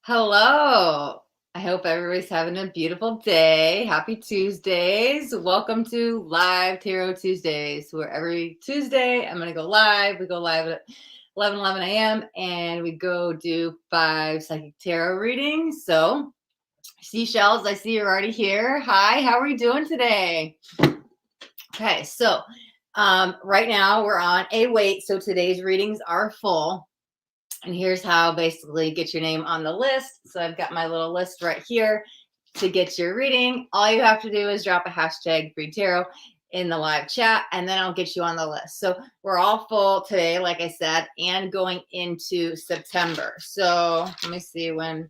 Hello. I hope everybody's having a beautiful day. Happy Tuesdays. Welcome to Live Tarot Tuesdays, where every Tuesday I'm going to go live. We go live at 11 a.m. and we go do 5 psychic tarot readings. So, Seashells, I see you're already here. Hi, how are you doing today? Okay, so right now we're on a wait. So today's readings are full. And here's how basically get your name on the list. So I've got my little list right here to get your reading. All you have to do is drop a hashtag free tarot in the live chat, and then I'll get you on the list. So we're all full today, like I said, and going into September. So let me see when,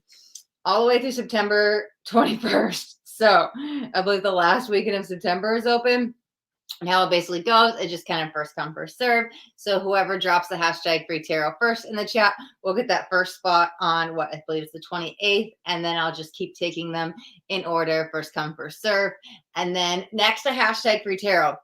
all the way through September 21st. So I believe the last weekend of September is open. And how it basically goes, it just kind of first come, first serve. So whoever drops the hashtag free tarot first in the chat will get that first spot on what I believe is the 28th. And then I'll just keep taking them in order, first come, first serve. And then next to hashtag free tarot,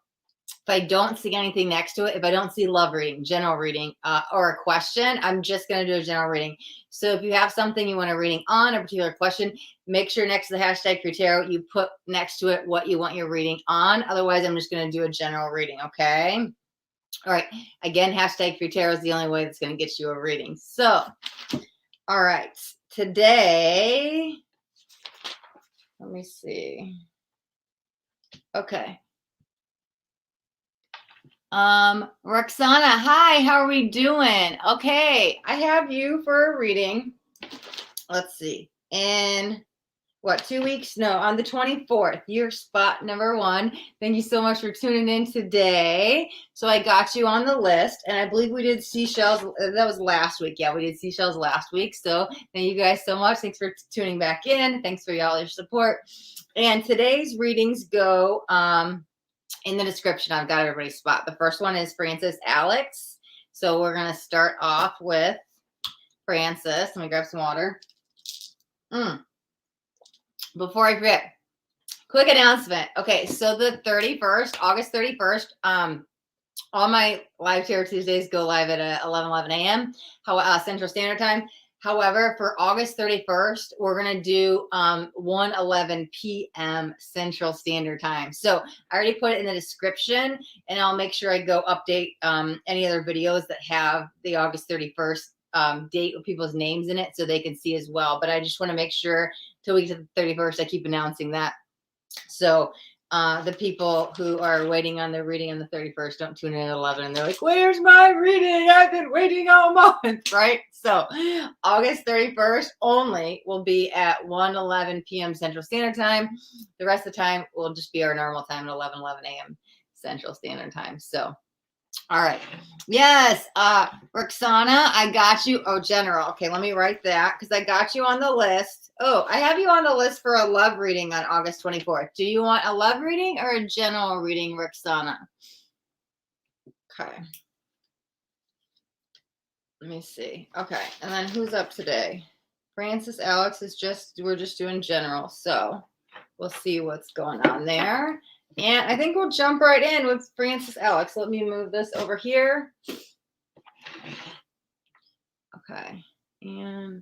if I don't see anything next to it, if I don't see love reading, general reading, or a question, I'm just going to do a general reading. So if you have something you want a reading on, a particular question, make sure next to the hashtag free tarot, you put next to it what you want your reading on. Otherwise, I'm just going to do a general reading, okay? All right. Again, hashtag free tarot is the only way that's going to get you a reading. So, all right. Today, let me see. Okay. Ruksana, hi, how are we doing? Okay, I have you for a reading. Let's see. In what, 2 weeks? No, on the 24th, you're spot number 1. Thank you so much for tuning in today. So I got you on the list, and I believe we did seashells. That was last week. Yeah, we did seashells last week. So thank you guys so much. Thanks for tuning back in. Thanks for y'all your support. And today's readings go, in the description, I've got everybody's spot. The first one is Francese Alex. So we're going to start off with Frances. Let me grab some water. Before I forget, quick announcement. Okay, so the 31st, August 31st, all my live tarot Tuesdays go live at 11 a.m. Central Standard Time. However, for August 31st, we're going to do 1:11 p.m. Central Standard Time. So I already put it in the description, and I'll make sure I go update any other videos that have the August 31st date with people's names in it so they can see as well. But I just want to make sure till we get to the 31st, I keep announcing that. So the people who are waiting on their reading on the 31st don't tune in at 11 and they're like, where's my reading? I've been waiting all month, right? So August 31st only will be at 1:11 p.m. Central Standard Time. The rest of the time will just be our normal time at 11 a.m. Central Standard Time. So, all right. Yes. Ruksana, I got you. Oh, general. Okay, let me write that because I got you on the list. Oh, I have you on the list for a love reading on August 24th. Do you want a love reading or a general reading, Ruksana? Okay. Let me see. Okay. And then who's up today? Francese Alex is we're just doing general. So we'll see what's going on there. And I think we'll jump right in with Francese Alex. Let me move this over here. Okay. And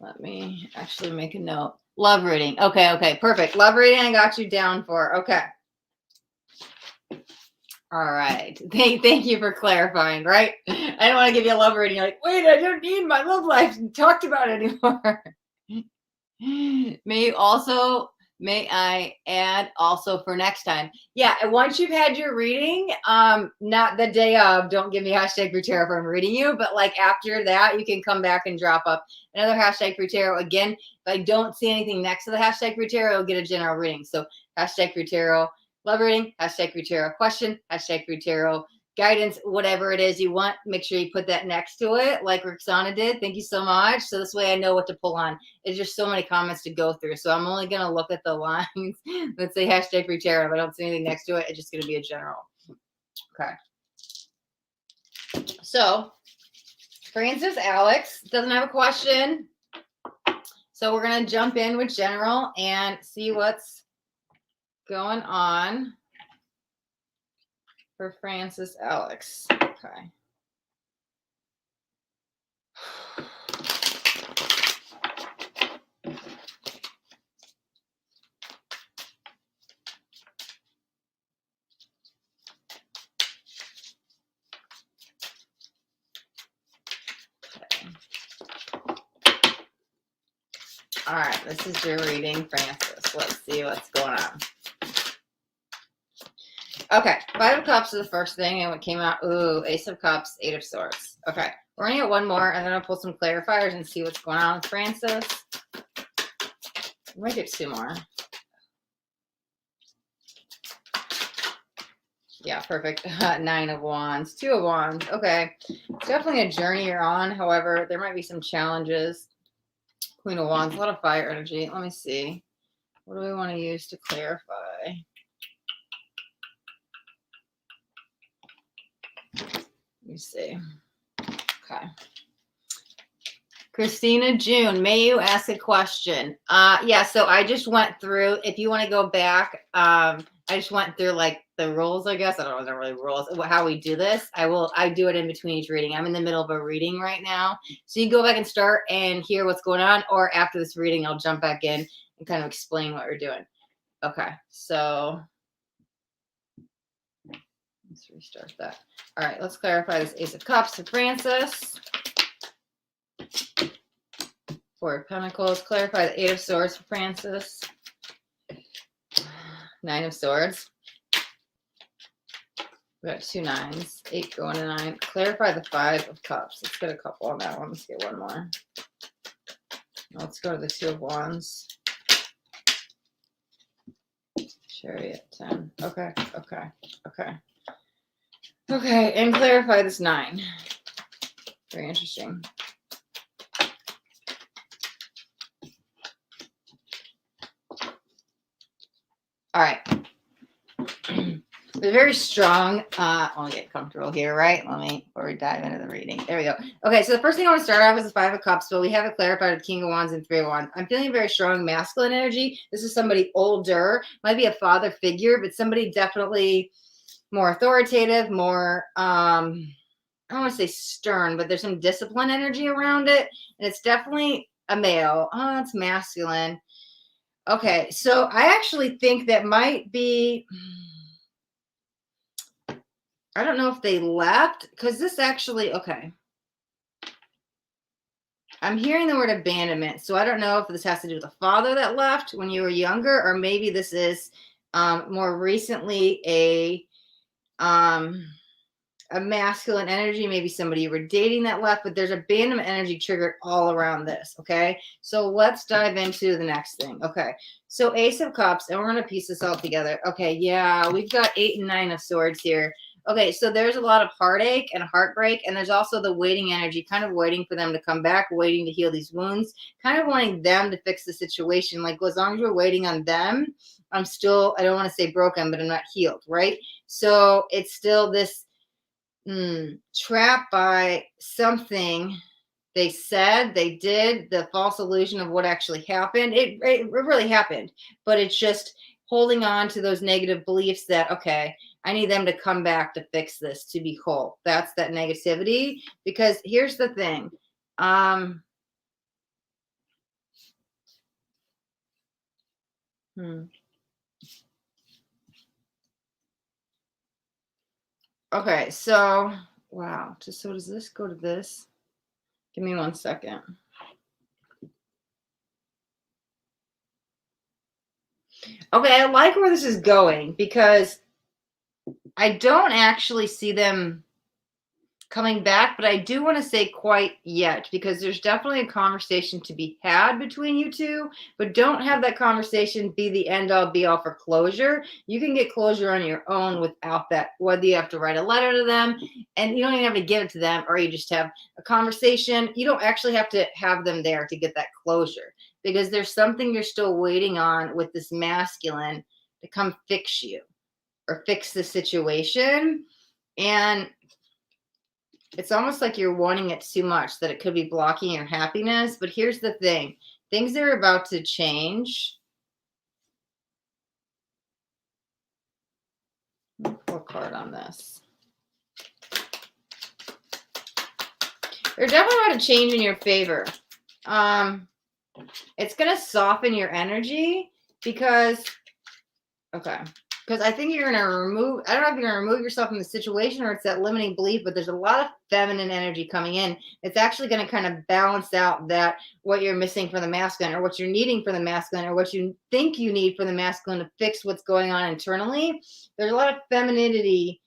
let me actually make a note. Love reading. Okay. Perfect. Love reading I got you down for. Okay. All right. Thank you for clarifying, right? I don't want to give you a love reading. You're like, wait, I don't need my love life talked about anymore. May I add also for next time? Yeah, and once you've had your reading, not the day of, don't give me hashtag free tarot for I'm reading you, but like after that, you can come back and drop up another hashtag free tarot. Again, if I don't see anything next to the hashtag free tarot, you'll get a general reading. So hashtag free tarot love reading, hashtag free tarot question, hashtag free tarot guidance, whatever it is you want, make sure you put that next to it like Ruksana did. Thank you so much. So this way I know what to pull on. There's just so many comments to go through. So I'm only going to look at the lines that say hashtag free tarot. If I don't see anything next to it, it's just going to be a general. Okay. So Francese Alex doesn't have a question. So we're going to jump in with general and see what's going on for Francese Alex. Okay. All right, this is your reading, Francis. Let's see what's going on. Okay, 5 of Cups is the first thing, and what came out, ooh, Ace of Cups, 8 of Swords. Okay, we're going to get one more, and then I'll pull some clarifiers and see what's going on with Francis. We might get 2 more. Yeah, perfect. 9 of Wands, 2 of Wands. Okay, it's definitely a journey you're on. However, there might be some challenges. Queen of Wands, a lot of fire energy. Let me see. What do we want to use to clarify? Let me see. Okay. Christina June, may you ask a question? Yeah, so I just went through, if you want to go back, I just went through like the rules, I guess. I don't know if they're really rules, how we do this. I do it in between each reading. I'm in the middle of a reading right now. So you can go back and start and hear what's going on, or after this reading, I'll jump back in and kind of explain what we're doing. Okay, so let's restart that. All right, let's clarify this Ace of Cups to Francis. 4 of Pentacles. Clarify the 8 of Swords for Francis. 9 of Swords. We got 2 9s. 8 going to 9. Clarify the 5 of Cups. Let's get a couple on that one. Let's get one more. Let's go to the 2 of Wands. Chariot 10. Okay. Okay, and clarify this 9. Very interesting. All right. They're very strong. I want to get comfortable here, right? Before we dive into the reading. There we go. Okay, so the first thing I want to start off is the 5 of Cups, but we have it clarified with King of Wands and 3 of Wands. I'm feeling very strong masculine energy. This is somebody older, might be a father figure, but somebody definitely more authoritative, more, I don't want to say stern, but there's some discipline energy around it, and it's definitely a male. Oh, it's masculine. Okay, so I actually think that might be, I don't know if they left, because this actually, okay. I'm hearing the word abandonment, so I don't know if this has to do with a father that left when you were younger, or maybe this is more recently a masculine energy, maybe somebody you were dating that left, but there's abandonment energy triggered all around this, okay? So let's dive into the next thing. Okay, so Ace of Cups, and we're going to piece this all together. Okay, yeah, we've got 8 and 9 of Swords here. Okay, so there's a lot of heartache and heartbreak, and there's also the waiting energy, kind of waiting for them to come back, waiting to heal these wounds, kind of wanting them to fix the situation. Like, as long as we're waiting on them, I'm still, I don't want to say broken, but I'm not healed, right? So it's still this trapped by something they said, they did, the false illusion of what actually happened. It really happened, but it's just holding on to those negative beliefs that, okay, I need them to come back to fix this, to be whole. That's that negativity. Because here's the thing. Okay, so, wow. So does this go to this? Give me 1 second. Okay, I like where this is going because I don't actually see them coming back, but I do want to say quite yet, because there's definitely a conversation to be had between you two, but don't have that conversation be the end all be all for closure. You can get closure on your own without that, whether you have to write a letter to them and you don't even have to give it to them, or you just have a conversation. You don't actually have to have them there to get that closure, because there's something you're still waiting on with this masculine to come fix you or fix the situation. And it's almost like you're wanting it too much, that it could be blocking your happiness. But here's the thing. Things are about to change. Pull a card on this. They're definitely about to change in your favor. It's going to soften your energy because, okay, Because I think you're going to remove, I don't know if you're going to remove yourself from the situation or it's that limiting belief, but there's a lot of feminine energy coming in. It's actually going to kind of balance out that what you're missing from the masculine or what you're needing from the masculine or what you think you need from the masculine to fix what's going on internally. There's a lot of femininity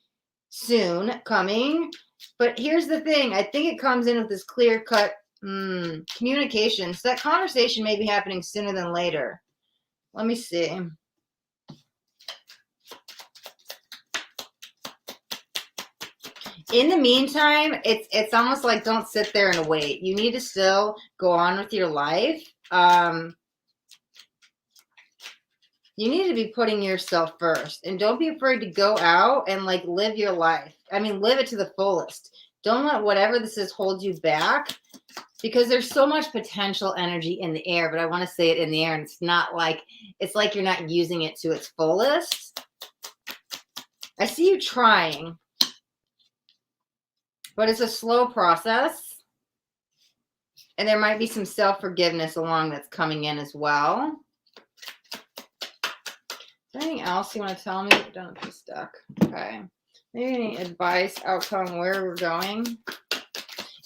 soon coming. But here's the thing. I think it comes in with this clear-cut communication. So that conversation may be happening sooner than later. Let me see. In the meantime, it's almost like don't sit there and wait. You need to still go on with your life. You need to be putting yourself first, and don't be afraid to go out and like live your life. I mean, live it to the fullest. Don't let whatever this is hold you back, because there's so much potential energy in the air, but I want to say it in the air, and it's like you're not using it to its fullest. I see you trying, but it's a slow process, and there might be some self-forgiveness along that's coming in as well. Is there anything else you want to tell me? Don't be stuck. Okay. Maybe any advice, outcome, where we're going?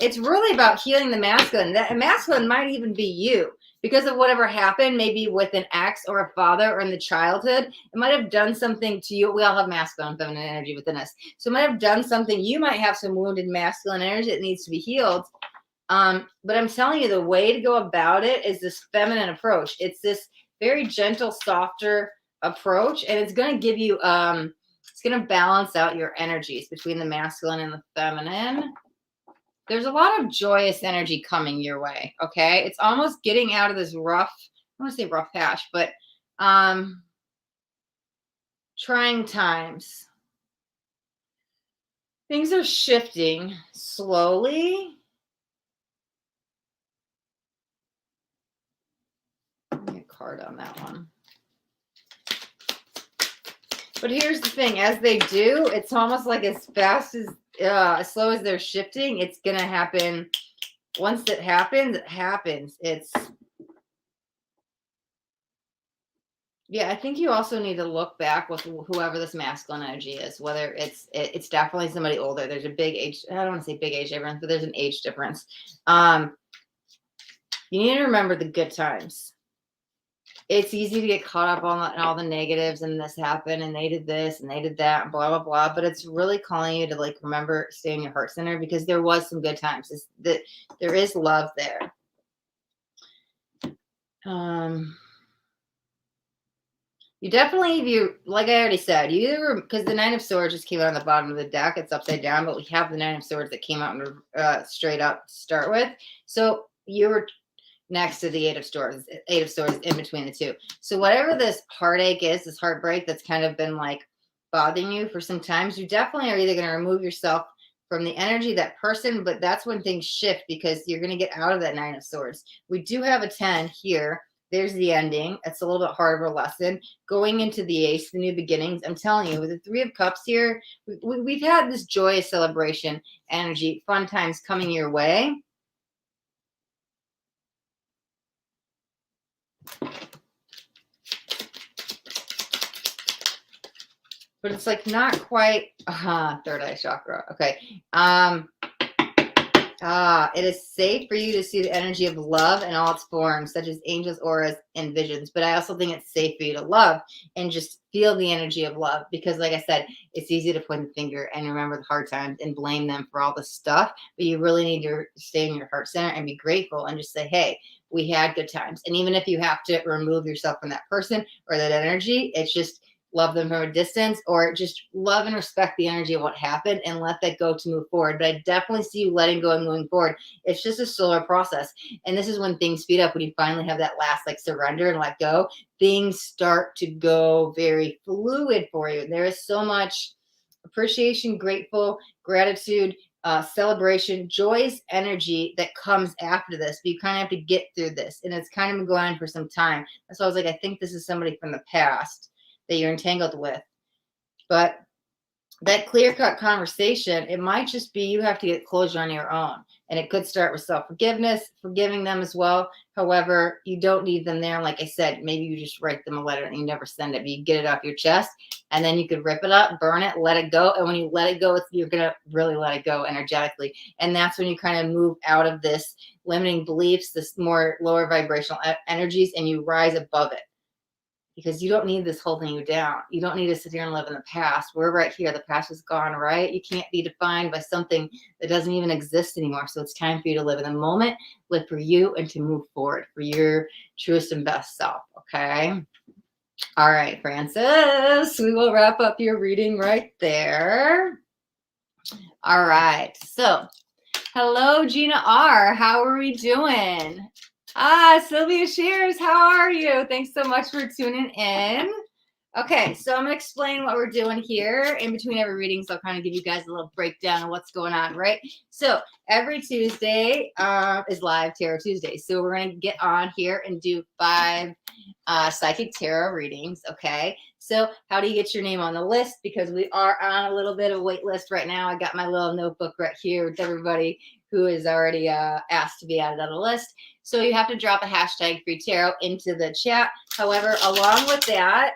It's really about healing the masculine. That masculine might even be you because of whatever happened, maybe with an ex or a father or in the childhood. It might have done something to you. We all have masculine and feminine energy within us. So it might have done something. You might have some wounded masculine energy that needs to be healed. But I'm telling you, the way to go about it is this feminine approach. It's this very gentle, softer approach, and it's going to give you, it's going to balance out your energies between the masculine and the feminine. There's a lot of joyous energy coming your way, okay? It's almost getting out of this rough, I want to say rough patch, but trying times. Things are shifting slowly. Give me a card on that one. But here's the thing, as they do, it's almost like as fast as slow as they're shifting, it's going to happen. Once it happens, it happens. Yeah, I think you also need to look back with whoever this masculine energy is, whether it's definitely somebody older. There's a big age, I don't want to say big age difference, but there's an age difference. You need to remember the good times. It's easy to get caught up on all the negatives and this happened and they did this and they did that and blah, blah, blah. But it's really calling you to like remember, stay in your heart center, because there was some good times. There is love there. You definitely, if you, like I already said, you either, because the Nine of Swords just came out on the bottom of the deck. It's upside down, but we have the Nine of Swords that came out straight up to start with. So you were next to the Eight of Swords in between the two. So whatever this heartache is, this heartbreak that's kind of been like bothering you for some times, you definitely are either going to remove yourself from the energy of that person, but that's when things shift, because you're going to get out of that Nine of Swords. We do have a 10 here. There's the ending. It's a little bit harder of a lesson. Going into the Ace, the new beginnings. I'm telling you, with the Three of Cups here, we've had this joyous celebration energy, fun times coming your way. But it's like not quite third eye chakra. Okay. It is safe for you to see the energy of love in all its forms, such as angels, auras, and visions. But I also think it's safe for you to love and just feel the energy of love, because like I said, it's easy to point the finger and remember the hard times and blame them for all the stuff. But you really need to stay in your heart center and be grateful and just say, hey, we had good times. And even if you have to remove yourself from that person or that energy, it's just love them from a distance, or just love and respect the energy of what happened and let that go to move forward. But I definitely see you letting go and moving forward. It's just a slower process. And this is when things speed up, when you finally have that last like surrender and let go, things start to go very fluid for you. There is so much appreciation, grateful, gratitude, celebration, joyous energy that comes after this. But you kind of have to get through this. And it's kind of been going on for some time. That's why I was like, I think this is somebody from the past that you're entangled with. But that clear-cut conversation, it might just be you have to get closure on your own. And it could start with self-forgiveness, forgiving them as well. However, you don't need them there. Like I said, maybe you just write them a letter and you never send it, but you get it off your chest, and then you could rip it up, burn it, let it go. And when you let it go, you're going to really let it go energetically. And that's when you kind of move out of this limiting beliefs, this more lower vibrational energies, and you rise above it. Because you don't need this holding you down. You don't need to sit here and live in the past. We're right here. The past is gone, right? You can't be defined by something that doesn't even exist anymore. So it's time for you to live in the moment, live for you, and to move forward for your truest and best self, okay? All right, Francis, we will wrap up your reading right there. All right, so hello, Gina R. How are we doing? Sylvia Shears, how are you? Thanks so much for tuning in. Okay, so I'm going to explain what we're doing here in between every reading, so I'll kind of give you guys a little breakdown of what's going on, right? So every Tuesday is Live Tarot Tuesday. So we're going to get on here and do 5 psychic tarot readings, okay? So how do you get your name on the list? Because we are on a little bit of a wait list right now. I got my little notebook right here with everybody who is already asked to be added on the list. So you have to drop a hashtag free tarot into the chat. However, along with that,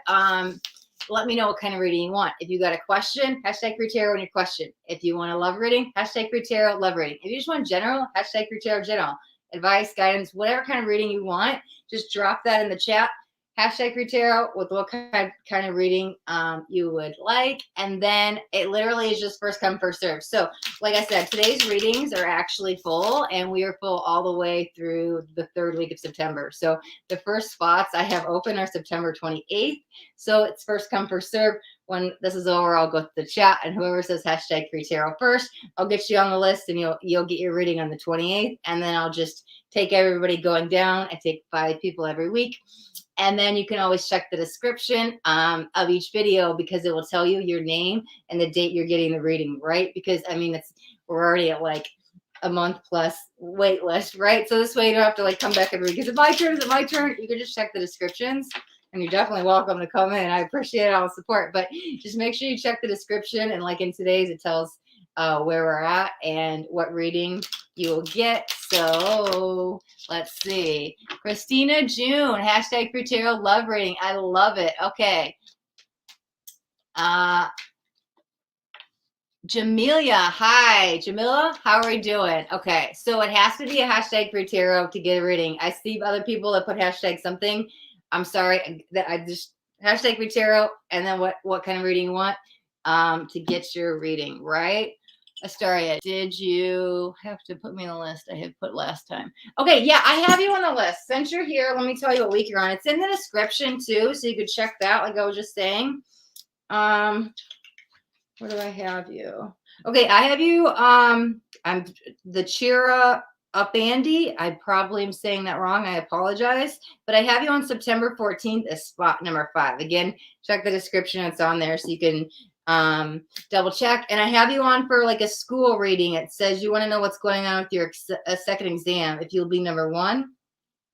let me know what kind of reading you want. If you got a question, hashtag free tarot in your question. If you want a love reading, hashtag free tarot love reading. If you just want general, hashtag free tarot general. Advice, guidance, whatever kind of reading you want, just drop that in the chat. Hashtag free tarot with what kind of reading you would like. And then it literally is just first come, first serve. So like I said, today's readings are actually full, and we are full all the way through the 3rd week of September. So the first spots I have open are September 28th. So it's first come, first serve. When this is over, I'll go to the chat, and whoever says hashtag free tarot first, I'll get you on the list, and you'll get your reading on the 28th. And then I'll just take everybody going down. I take 5 people every week. And then you can always check the description of each video, because it will tell you your name and the date you're getting the reading, right? Because, I mean, we're already at like a month plus wait list, right? So this way you don't have to like come back every week. Is it my turn? Is it my turn? You can just check the descriptions, and you're definitely welcome to come in. I appreciate all the support, but just make sure you check the description. And like in today's, it tells where we're at and what reading you will get. So let's see. Christina June, hashtag free tarot love reading. I love it. Okay. Jamelia, hi. Jamila, how are we doing? Okay, so it has to be a hashtag free tarot to get a reading. I see other people that put hashtag something. I'm sorry that I just hashtag free tarot, and then what kind of reading you want to get your reading, right? Astaria, did you have to put me on the list? I had put last time. Okay, yeah, I have you on the list. Since you're here, let me tell you what week you're on. It's in the description too, so you could check that, like I was just saying. Where do I have you? Okay, I have you. I'm the thechirayupande. I probably am saying that wrong. I apologize, but I have you on September 14th as spot number 5. Again, check the description; it's on there, so you can double check. And I have you on for like a school reading. It says you want to know what's going on with your second exam, if you'll be number 1.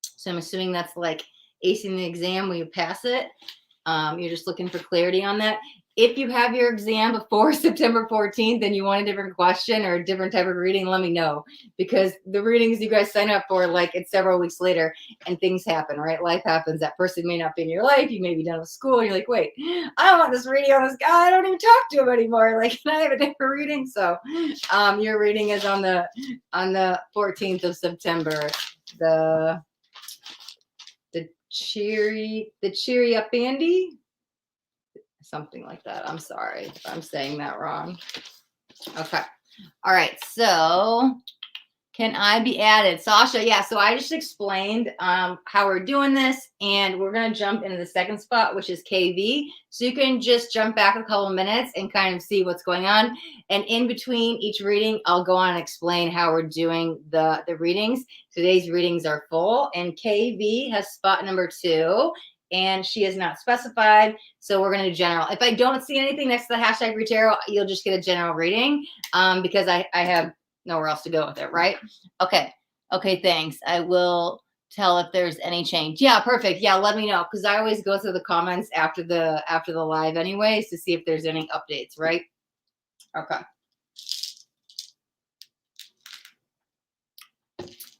So I'm assuming that's like acing the exam when you pass it. You're just looking for clarity on that. If you have your exam before September 14th and you want a different question or a different type of reading, let me know, because the readings you guys sign up for, like, it's several weeks later and things happen, right? Life happens. That person may not be in your life. You may be done with school. You're like, wait, I don't want this reading on this guy. I don't even talk to him anymore. Like, can I have a different reading? So your reading is on the 14th of September. The thechirayupande, something like that. I'm sorry if I'm saying that wrong. Okay. All right. So can I be added? Sasha, yeah. So I just explained how we're doing this, and we're going to jump into the second spot, which is KV. So you can just jump back a couple of minutes and kind of see what's going on. And in between each reading, I'll go on and explain how we're doing the readings. Today's readings are full, and KV has spot number 2. And she is not specified, so we're going to do general. If I don't see anything next to the hashtag free tarot, you'll just get a general reading because I have nowhere else to go with it, right? Okay, thanks. I will tell if there's any change. Yeah, perfect. Yeah, let me know, because I always go through the comments after the live anyways to see if there's any updates, right? Okay.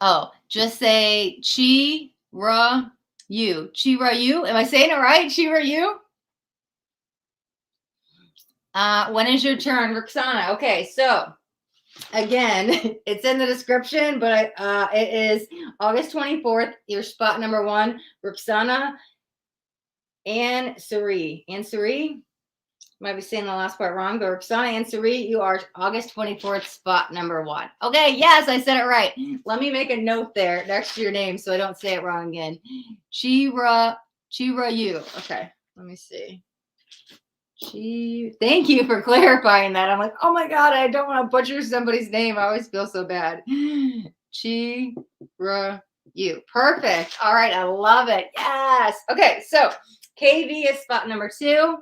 Oh, just say Chi-ra-you. Chi-ra-you. Am I saying it right? Chi-ra-you? When is your turn, Ruksana? Okay, so again, it's in the description, but it is August 24th. Your spot number 1, Ruksana Ansari. Ansari? Might be saying the last part wrong, but Ruksana Ansari, you are August 24th, spot number 1. Okay, yes, I said it right. Let me make a note there next to your name so I don't say it wrong again. Chi-ra-you. Okay, let me see. Thank you for clarifying that. I'm like, oh my God, I don't want to butcher somebody's name. I always feel so bad. Chi-ra-you. Perfect. All right, I love it. Yes. Okay, so KV is spot number 2.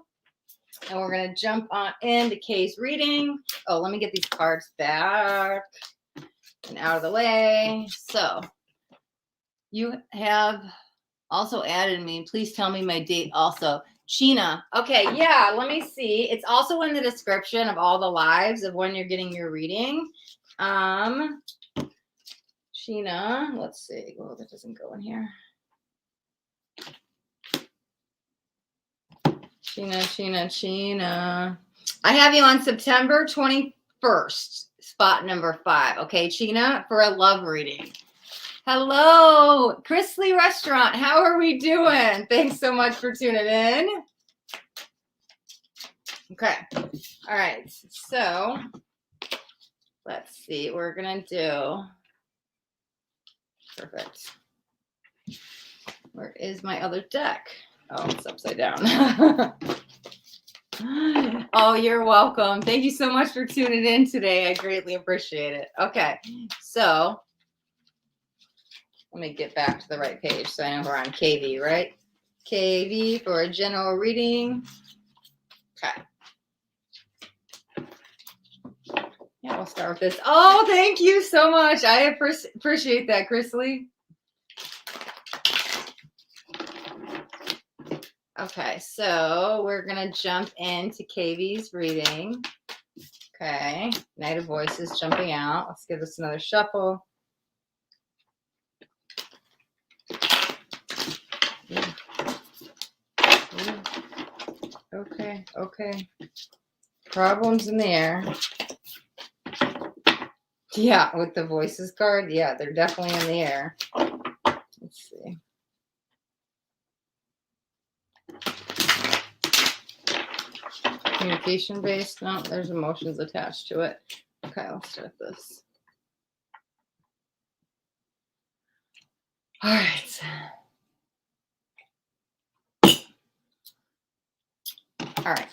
And we're going to jump on into Kay's reading. Oh, let me get these cards back and out of the way. So you have also added me. Please tell me my date also. Cheena. Okay, yeah, let me see. It's also in the description of all the lives of when you're getting your reading. Cheena, let's see. Oh, that doesn't go in here. Cheena. I have you on September 21st, spot number 5. Okay, Cheena, for a love reading. Hello, Chrisley Restaurant. How are we doing? Thanks so much for tuning in. Okay. All right. So let's see what we're going to do. Perfect. Where is my other deck? Oh, it's upside down. Oh, you're welcome. Thank you so much for tuning in today. I greatly appreciate it. Okay. So let me get back to the right page so I know we're on KV, right? KV for a general reading. Okay. Yeah, we'll start with this. Oh, thank you so much. I appreciate that, Chrisley. Okay, so we're going to jump into KV's reading. Okay, Knight of Voices jumping out. Let's give this another shuffle. Okay. Problems in the air. Yeah, with the Voices card. Yeah, they're definitely in the air. Let's see. Communication based. No, there's emotions attached to it. Okay, let's start this. All right. All right.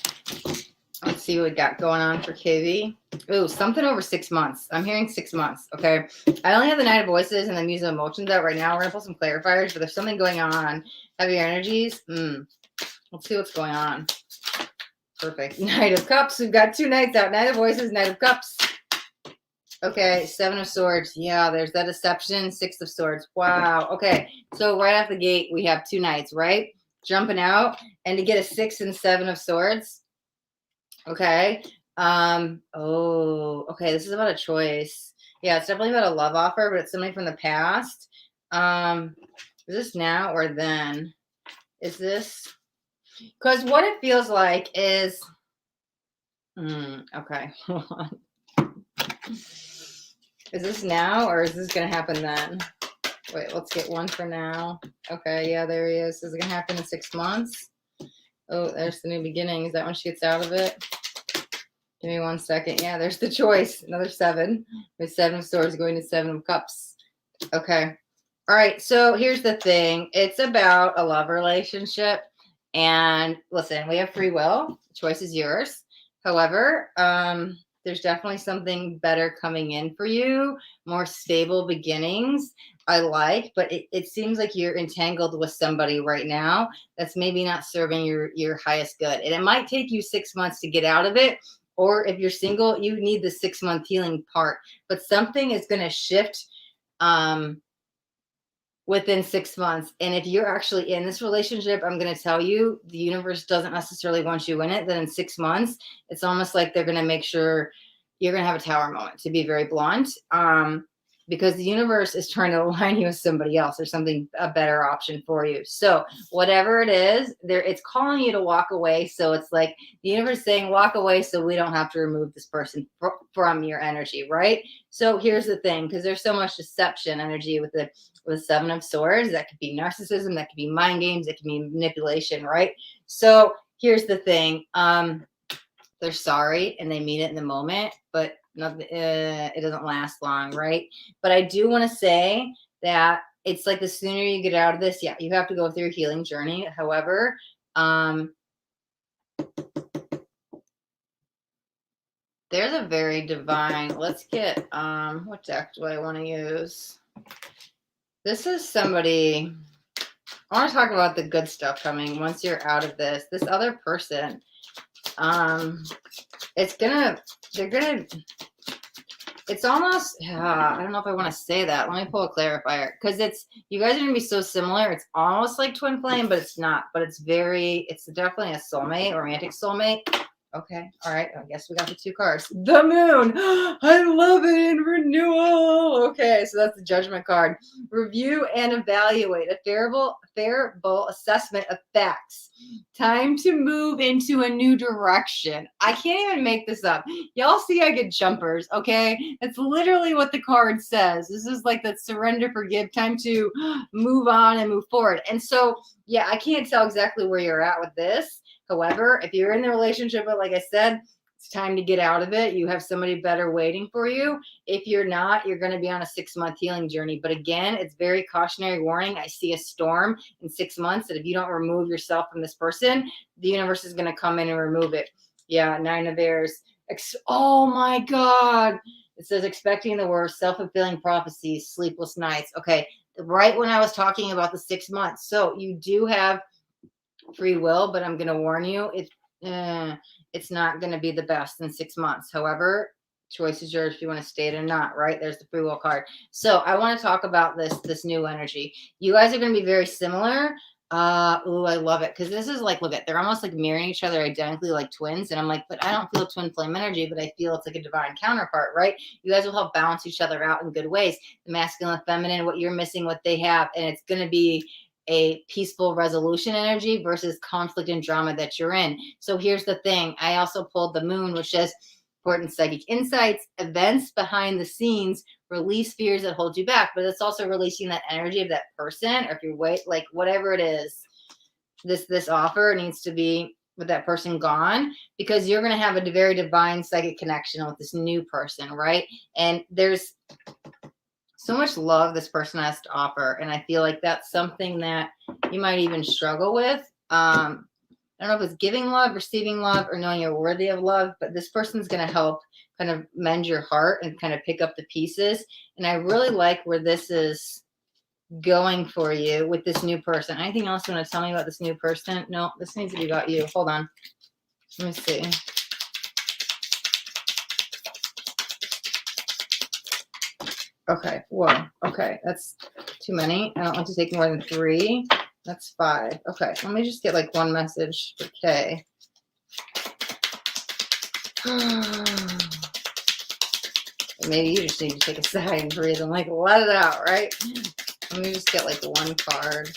Let's see what we got going on for KV. Ooh, something over 6 months. I'm hearing 6 months. Okay. I only have the Knight of Voices and the Muse of Emotions out right now. We're going to pull some clarifiers, but there's something going on. Heavier energies. Let's see what's going on. Perfect. Knight of Cups. We've got 2 knights out. Knight of Voices, Knight of Cups. Okay. 7 of Swords. Yeah, there's that deception. 6 of Swords. Wow. Okay. So right off the gate, we have 2 knights, right? Jumping out. And to get a 6 and 7 of Swords. Okay. Okay. This is about a choice. Yeah, it's definitely about a love offer, but it's somebody from the past. Is this now or then? Is this? Because what it feels like is, okay. Hold on. Is this now or is this going to happen then? Wait, let's get one for now. Okay. Yeah, there he is. Is it going to happen in 6 months? Oh, there's the new beginning. Is that when she gets out of it? Give me 1 second. Yeah, there's the choice. Another 7. With 7 of Swords going to 7 of Cups. Okay. All right. So here's the thing. It's about a love relationship. And listen, we have free will. The choice is yours. However, there's definitely something better coming in for you. More stable beginnings. I like, but it seems like you're entangled with somebody right now that's maybe not serving your highest good. And it might take you 6 months to get out of it. Or if you're single, you need the 6-month healing part. But something is going to shift within 6 months. And if you're actually in this relationship, I'm going to tell you, the universe doesn't necessarily want you in it. Then in 6 months, it's almost like they're going to make sure you're going to have a tower moment, to be very blunt. because the universe is trying to align you with somebody else or something, a better option for you. So whatever it is, it's calling you to walk away. So it's like the universe saying, walk away so we don't have to remove this person from your energy, right? So here's the thing, because there's so much deception energy with the Seven of Swords. That could be narcissism, that could be mind games, that could be manipulation, right? So here's the thing. They're sorry and they mean it in the moment, but it doesn't last long, right? But I do want to say that it's like the sooner you get out of this, yeah, you have to go through a healing journey. However, there's a very divine, let's get, what deck do I want to use? This is somebody, I want to talk about the good stuff coming once you're out of this. This other person, it's almost, I don't know if I want to say that. Let me pull a clarifier, because you guys are going to be so similar. It's almost like twin flame, but it's not. But it's definitely a soulmate, romantic soulmate. Okay. All right. I guess we got the two cards. The moon. I love it in renewal. Okay. So that's the judgment card. Review and evaluate. A favorable assessment of facts. Time to move into a new direction. I can't even make this up. Y'all see I get jumpers. Okay. That's literally what the card says. This is like the surrender, forgive, time to move on and move forward. And so, yeah, I can't tell exactly where you're at with this. However, if you're in the relationship, but like I said, it's time to get out of it. You have somebody better waiting for you. If you're not, you're going to be on a 6-month healing journey. But again, it's very cautionary warning. I see a storm in 6 months that if you don't remove yourself from this person, the universe is going to come in and remove it. Yeah, 9 of Airs. Oh my God. It says expecting the worst, self-fulfilling prophecies, sleepless nights. Okay, right when I was talking about the 6 months. So you do have free will, but I'm going to warn you, it's not going to be the best in 6 months. However, choice is yours if you want to stay it or not, right? There's the free will card. So I want to talk about this new energy. You guys are going to be very similar. Oh, I love it, because this is like, look at, they're almost like mirroring each other identically, like twins. And I'm like, but I don't feel twin flame energy, but I feel it's like a divine counterpart, right? You guys will help balance each other out in good ways. The masculine, feminine, what you're missing, what they have, and it's going to be a peaceful resolution energy versus conflict and drama that you're in. So here's the thing. I also pulled the moon, which says important psychic insights, events behind the scenes, release fears that hold you back. But it's also releasing that energy of that person, or if you're like whatever it is, this offer needs to be with that person gone, because you're going to have a very divine psychic connection with this new person, right? And there's so much love this person has to offer. And I feel like that's something that you might even struggle with. I don't know if it's giving love, receiving love, or knowing you're worthy of love, but this person's going to help kind of mend your heart and kind of pick up the pieces. And I really like where this is going for you with this new person. Anything else you want to tell me about this new person? No, this needs to be about you. Hold on. Let me see. Okay, whoa, okay, that's too many. I don't want to take more than 3. That's 5. Okay, let me just get like one message for Kay. Maybe you just need to take a sigh and breathe and like let it out, right? Let me just get like one card.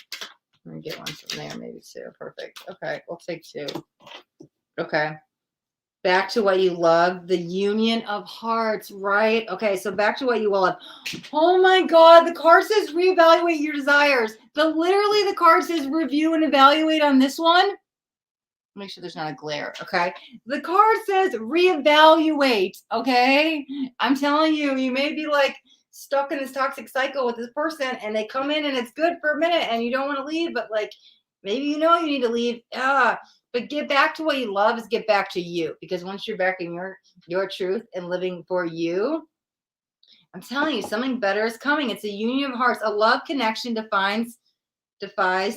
Let me get one from there, maybe 2. Perfect. Okay, we'll take 2. Okay. Back to what you love, the union of hearts, right? Okay, so back to what you will love. Oh my God, the card says reevaluate your desires. Literally the card says review and evaluate on this one. Make sure there's not a glare, okay? The card says reevaluate, okay? I'm telling you, you may be like stuck in this toxic cycle with this person and they come in and it's good for a minute and you don't want to leave, but like maybe you know you need to leave. But get back to what you love is get back to you, because once you're back in your truth and living for you, I'm telling you, something better is coming. It's a union of hearts. A love connection defies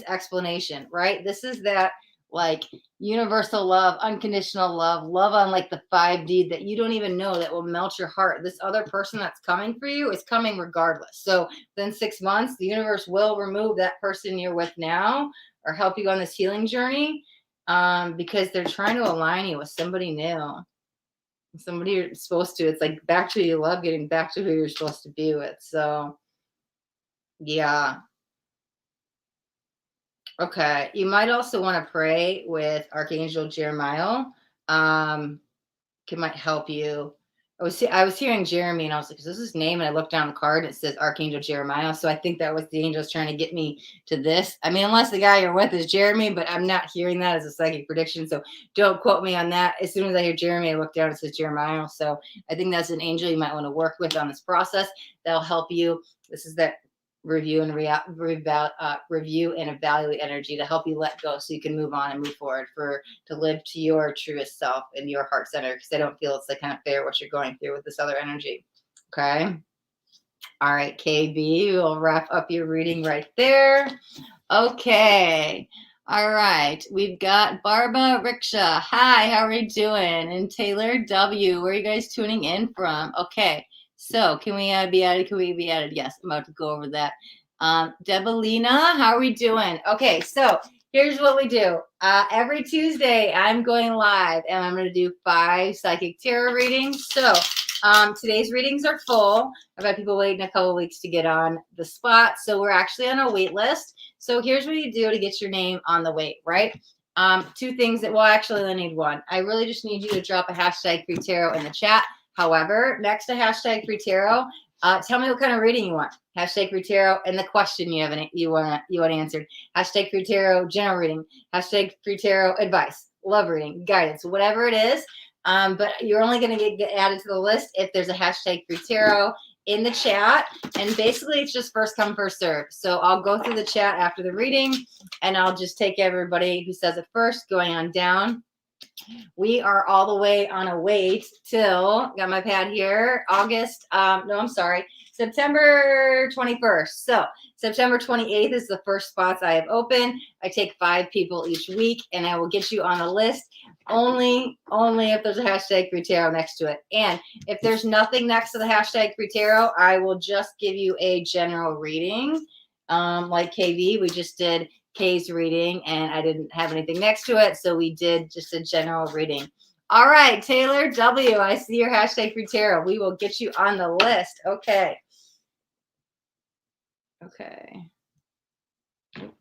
explanation, right? This is that like universal love, unconditional love, love on like the 5D that you don't even know, that will melt your heart. This other person that's coming for you is coming regardless. So then 6 months, the universe will remove that person you're with now or help you on this healing journey, because they're trying to align you with somebody new. Somebody you're supposed to. It's like back to who you love, getting back to who you're supposed to be with. So, yeah. Okay. You might also want to pray with Archangel Jeremiah. It might help you. I was hearing Jeremy and I was like, is this his name? And I looked down the card and it says Archangel Jeremiah. So I think that was the angels trying to get me to this. I mean, unless the guy you're with is Jeremy, but I'm not hearing that as a psychic prediction. So don't quote me on that. As soon as I hear Jeremy, I look down and it says Jeremiah. So I think that's an angel you might want to work with on this process. That'll help you. This is that review and review and evaluate energy to help you let go so you can move on and move forward to live to your truest self in your heart center, because I don't feel it's like kind of fair what you're going through with this other energy. Okay. All right, KB, we'll wrap up your reading right there. Okay. All right. We've got Barba Riksha. Hi, how are you doing? And Taylor W. Where are you guys tuning in from? Okay. So can we be added? Can we be added? Yes, I'm about to go over that. Debalina, how are we doing? Okay, so here's what we do. Every Tuesday, I'm going live, and I'm going to do 5 psychic tarot readings. So today's readings are full. I've had people waiting a couple weeks to get on the spot. So we're actually on a wait list. So here's what you do to get your name on the wait, right? 2 things that, well, actually, I need 1. I really just need you to drop a hashtag free tarot in the chat. However, next to hashtag free tarot, tell me what kind of reading you want. Hashtag free tarot and the question you want answered. Hashtag free tarot general reading. Hashtag free tarot advice, love reading, guidance, whatever it is. But you're only going to get added to the list if there's a hashtag free tarot in the chat. And basically, it's just first come, first serve. So I'll go through the chat after the reading, and I'll just take everybody who says it first, going on down. We are all the way on a wait till, got my pad here, September 21st. So September 28th is the first spots I have open. I take 5 people each week, and I will get you on the list only if there's a hashtag free tarot next to it. And if there's nothing next to the hashtag free tarot, I will just give you a general reading. Like KV, we just did K's reading, and I didn't have anything next to it, so we did just a general reading. All right, Taylor W, I see your hashtag free tarot. We will get you on the list. Okay.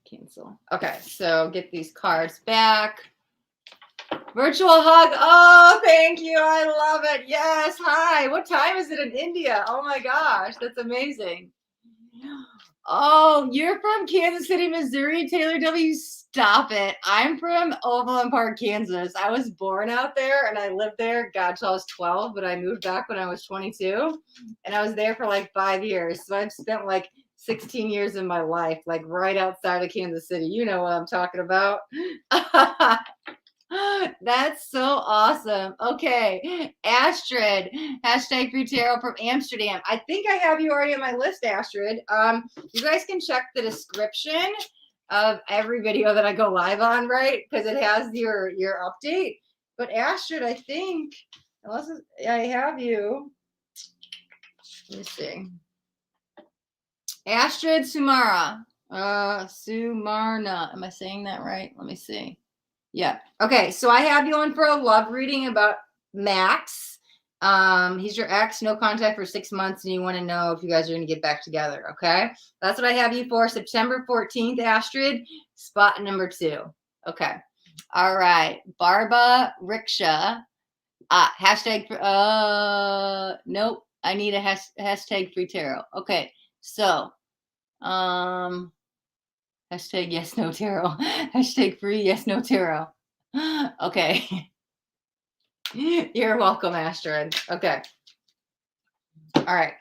Cancel. Okay, so get these cards back. Virtual hug. Oh, thank you. I love it. Yes. Hi. What time is it in India? Oh my gosh, that's amazing. Oh, you're from Kansas City, Missouri, Taylor W. Stop it. I'm from Overland Park, Kansas. I was born out there, and I lived there, God, till I was 12, but I moved back when I was 22, and I was there for like 5 years. So I've spent like 16 years of my life, like right outside of Kansas City. You know what I'm talking about. That's so awesome. Okay. Astrid, hashtag free tarot from Amsterdam. I think I have you already on my list, Astrid. You guys can check the description of every video that I go live on, right? Because it has your update. But Astrid, I think, unless I have you, let me see. Astrid Sumarna. Sumarna. Am I saying that right? Let me see. Yeah. Okay. So I have you on for a love reading about Max. He's your ex, no contact for 6 months, and you want to know if you guys are going to get back together. Okay. That's what I have you for. September 14th, Astrid, spot number 2. Okay. All right. Barba Riksha. Hashtag. Nope. I need a hashtag free tarot. Okay. So, hashtag yes, no tarot. Hashtag free yes, no tarot. Okay. You're welcome, Astrid. Okay. All right.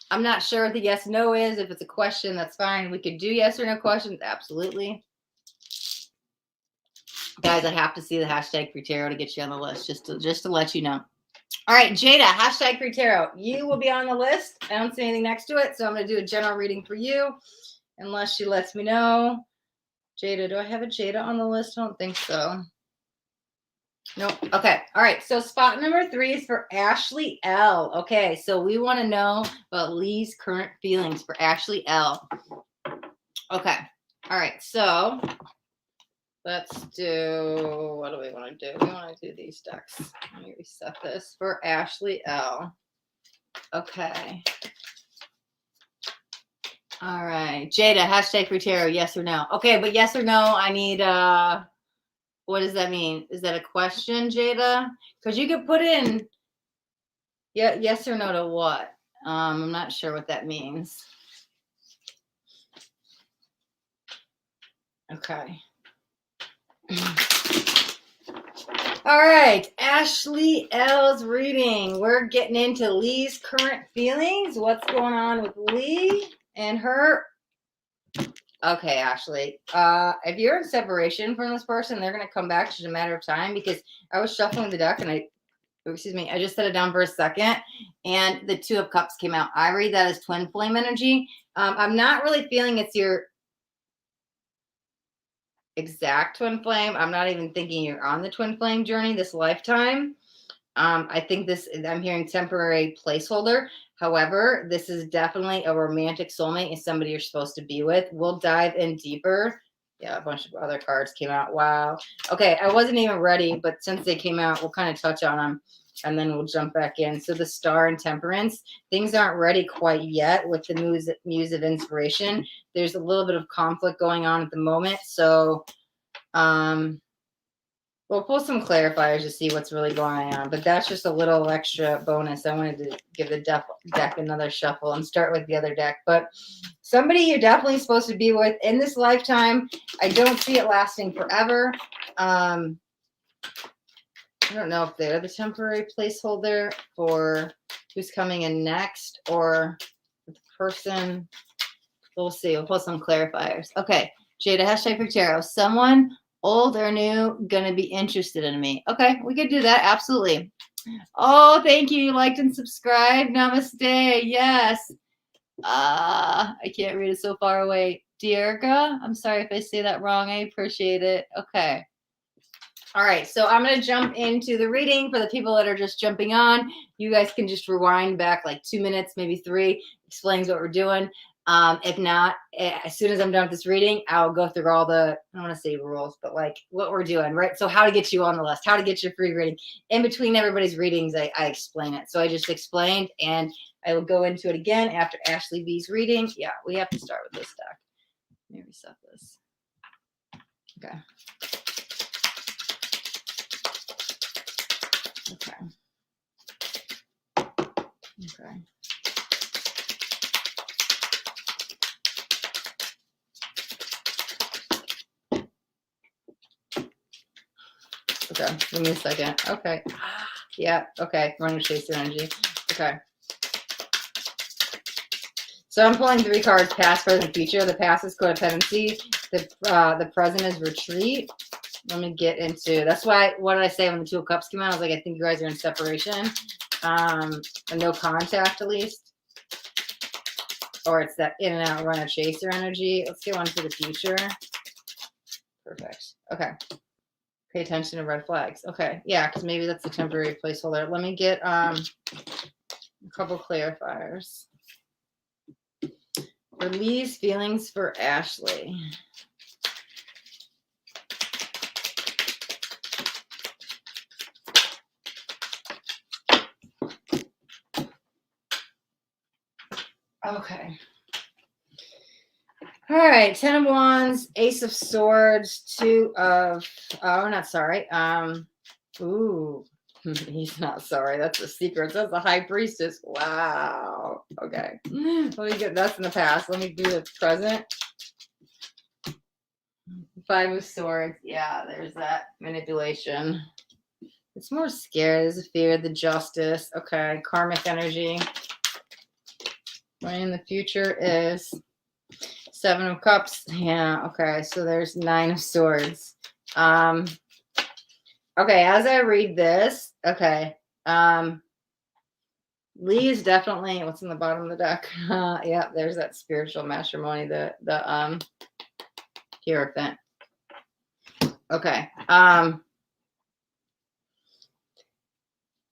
I'm not sure what the yes, no is. If it's a question, that's fine. We could do yes or no questions. Absolutely. Guys, I have to see the hashtag free tarot to get you on the list, just to let you know. All right, Jada, hashtag free tarot. You will be on the list. I don't see anything next to it, so I'm going to do a general reading for you. Unless she lets me know. Jada, do I have a Jada on the list? I don't think so. Nope. Okay. All right. So spot number 3 is for Ashleigh L. Okay. So we want to know about Lee's current feelings for Ashleigh L. Okay. All right. So Let's do, what do we want to do? We want to do these decks. Let me reset this for Ashleigh L. Okay. All right. Jada, hashtag free tarot, yes or no? Okay, but yes or no, I need, what does that mean? Is that a question, Jada? Because you could put in, yeah, yes or no to what? I'm not sure what that means. Okay. All right, Ashleigh L's reading. We're getting into Lee's current feelings. What's going on with Lee and her? Okay, Ashleigh. If you're in separation from this person, they're gonna come back. It's just a matter of time, because I was shuffling the deck and I just set it down for a second, and the Two of Cups came out. I read that as twin flame energy. I'm not really feeling it's your exact twin flame. I'm not even thinking you're on the twin flame journey this lifetime. I think I'm hearing temporary placeholder. However, this is definitely a romantic soulmate. Is somebody you're supposed to be with. We'll dive in deeper. Yeah, a bunch of other cards came out. Wow. Okay, I wasn't even ready, but since they came out, we'll kind of touch on them, and then we'll jump back in. So the Star and Temperance, things aren't ready quite yet with the Muse of Inspiration. There's a little bit of conflict going on at the moment. So we'll pull some clarifiers to see what's really going on, but that's just a little extra bonus. I wanted to give the deck another shuffle and start with the other deck. But somebody you're definitely supposed to be with in this lifetime. I don't see it lasting forever. I don't know if they're the temporary placeholder for who's coming in next, or the person. We'll see. We'll pull some clarifiers. Okay, Jada, hashtag for tarot. Someone old or new gonna be interested in me. Okay, we could do that. Absolutely. Oh, thank you. You liked and subscribed. Namaste. Yes. I can't read it so far away. Dierga, I'm sorry if I say that wrong. I appreciate it. Okay. All right, so I'm going to jump into the reading for the people that are just jumping on. You guys can just rewind back like 2 minutes, maybe 3, explains what we're doing. If not, as soon as I'm done with this reading, I'll go through all the, I don't want to say rules, but like what we're doing, right? So how to get you on the list, how to get your free reading. In between everybody's readings, I explain it. So I just explained, and I will go into it again after Ashleigh V's reading. Yeah, we have to start with this deck. Let me reset this. Okay. Okay. Okay. Okay, give me a second. Okay. Yeah, okay. Runner chaser energy. Okay. So I'm pulling 3 cards: past, present, future. The past is codependency. The present is retreat. Let me get into, that's why, what did I say when the Two of Cups came out? I was like, I think you guys are in separation. No contact, at least. Or it's that in and out runner chaser energy. Let's get one for the future. Perfect. Okay. Pay attention to red flags. Okay. Yeah, because maybe that's a temporary placeholder. Let me get a couple clarifiers. Release feelings for Ashleigh. Okay. All right. 10 of Wands, Ace of Swords, 2 of, oh, not sorry. Ooh, he's not sorry. That's a secret. That's the High Priestess. Wow. Okay. Let me get, that's in the past. Let me do the present. 5 of Swords. Yeah, there's that manipulation. It's more scared. There's a fear, the Justice. Okay. Karmic energy. Right in the future is 7 of Cups. Yeah. Okay. So there's 9 of Swords. Okay. As I read this, okay. Lee is definitely, what's in the bottom of the deck? Yeah, there's that spiritual matrimony, the Hierophant. Okay.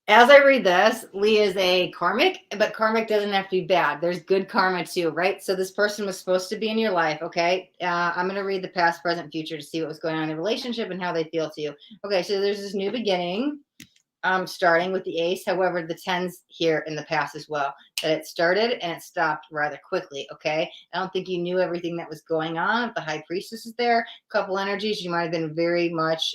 As I read this, Lee is a karmic, but karmic doesn't have to be bad. There's good karma too, right? So this person was supposed to be in your life, okay? I'm going to read the past, present, future to see what was going on in the relationship and how they feel to you. Okay, so there's this new beginning, starting with the ace. However, the 10s here in the past as well, that it started and it stopped rather quickly, okay? I don't think you knew everything that was going on. If the high priestess is there, couple energies, you might have been very much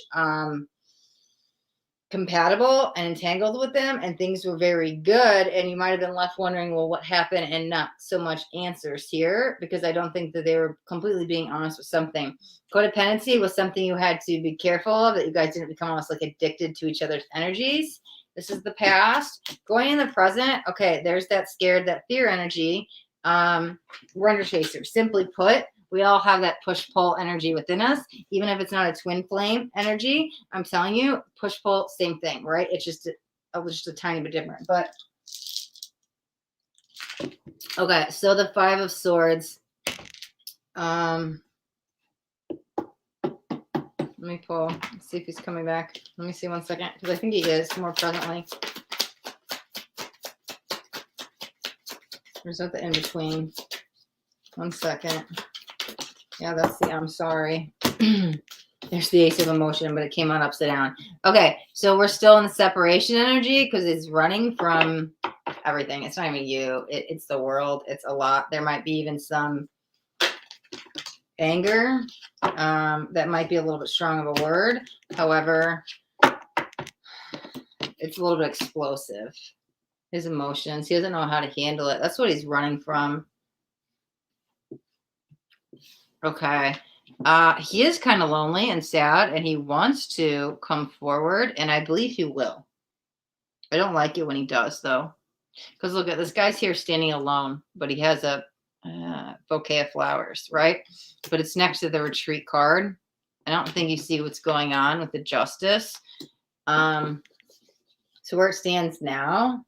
compatible and entangled with them, and things were very good, and you might have been left wondering, well, what happened, and not so much answers here, because I don't think that they were completely being honest with something. Codependency was something you had to be careful of, that you guys didn't become almost like addicted to each other's energies. This is the past. Going in the present, okay, there's that scared, that fear energy. We're under chaser. Simply put, we all have that push-pull energy within us, even if it's not a twin flame energy. I'm telling you, push-pull, same thing, right? It's just a tiny bit different. But okay, so the 5 of Swords. Let me pull. Let's see if he's coming back. Let me see 1 second, because I think he is more presently. There's nothing in between. 1 second. Yeah, that's the I'm sorry. There's the Ace of Emotion, but it came out upside down. Okay, so we're still in the separation energy because it's running from everything. It's not even you. It's the world. It's a lot. There might be even some anger. That might be a little bit strong of a word. However, it's a little bit explosive. His emotions. He doesn't know how to handle it. That's what he's running from. Okay. He is kind of lonely and sad, and he wants to come forward, and I believe he will. I don't like it when he does, though, because look at this guy's here standing alone, but he has a bouquet of flowers, right? But it's next to the retreat card. I don't think you see what's going on with the Justice. So where it stands now,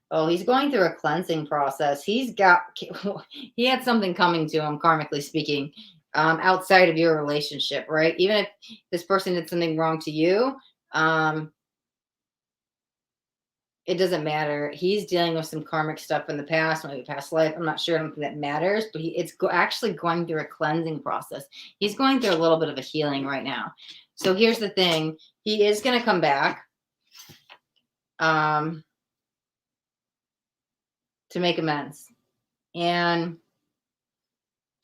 oh, he's going through a cleansing process. He had something coming to him, karmically speaking, outside of your relationship, right? Even if this person did something wrong to you, it doesn't matter. He's dealing with some karmic stuff in the past, maybe past life. I'm not sure. I don't think that matters, but it's actually going through a cleansing process. He's going through a little bit of a healing right now. So here's the thing. He is going to come back. To make amends, and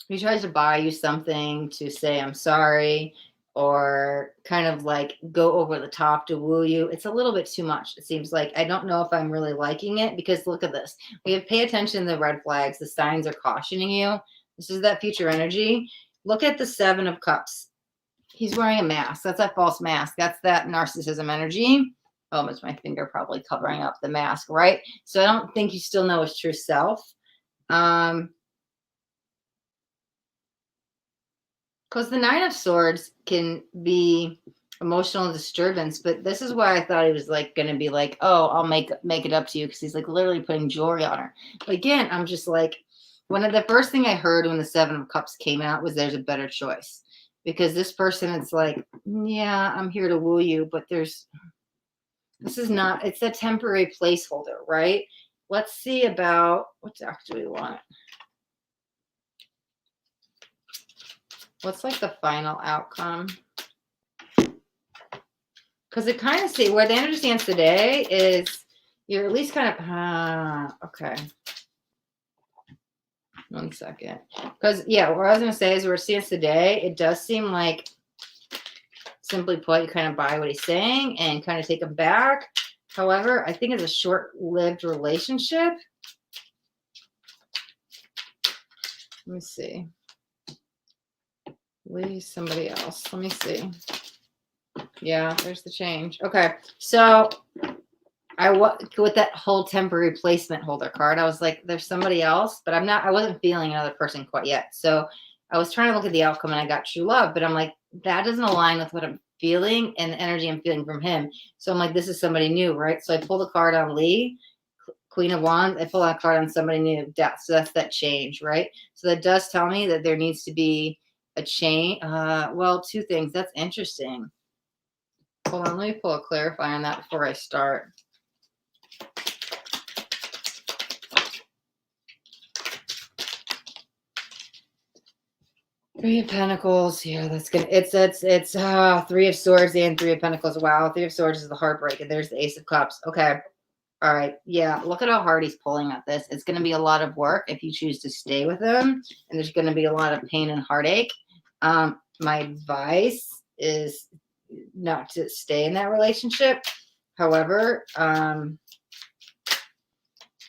he tries to buy you something to say I'm sorry, or kind of like go over the top to woo you. It's a little bit too much. It seems like I don't know if I'm really liking it, because look at this. We have pay attention to the red flags. The signs are cautioning you. This is that future energy. Look at the 7 of Cups. He's wearing a mask. That's that false mask. That's that narcissism energy. Oh, it's my finger probably covering up the mask, right? So I don't think you still know his true self. Because the 9 of Swords can be emotional disturbance, but this is why I thought he was like going to be like, oh, I'll make it up to you, because he's like literally putting jewelry on her. But again, I'm just like, one of the first thing I heard when the 7 of Cups came out was there's a better choice, because this person is like, yeah, I'm here to woo you, but this is not, it's a temporary placeholder, right? Let's see about what deck do we want. What's like the final outcome? Because it kind of see where the energy stands today is you're at least kind of, okay. 1 second. Because, yeah, what I was going to say is where it stands today, it does seem like, simply put, you kind of buy what he's saying and kind of take him back. However, I think it's a short-lived relationship. Let me see. Leave somebody else. Let me see. Yeah, there's the change. Okay, so with that whole temporary placement holder card, I was like, there's somebody else, but I wasn't feeling another person quite yet. So I was trying to look at the outcome, and I got true love, but I'm like, that doesn't align with what I'm feeling and the energy I'm feeling from him. So I'm like, this is somebody new, right? So I pulled a card on Lee, Queen of Wands. I pulled a card on somebody new, Death. So that's that change, right? So that does tell me that there needs to be a change. Well, 2 things. That's interesting. Hold on, let me pull a clarify on that before I start. Three of Pentacles. Yeah, that's good. It's Three of Swords and Three of Pentacles. Wow, Three of Swords is the heartbreak, and there's the Ace of Cups. Okay. All right. Yeah, look at how hard he's pulling at this. It's going to be a lot of work if you choose to stay with him, and there's going to be a lot of pain and heartache. My advice is not to stay in that relationship. However,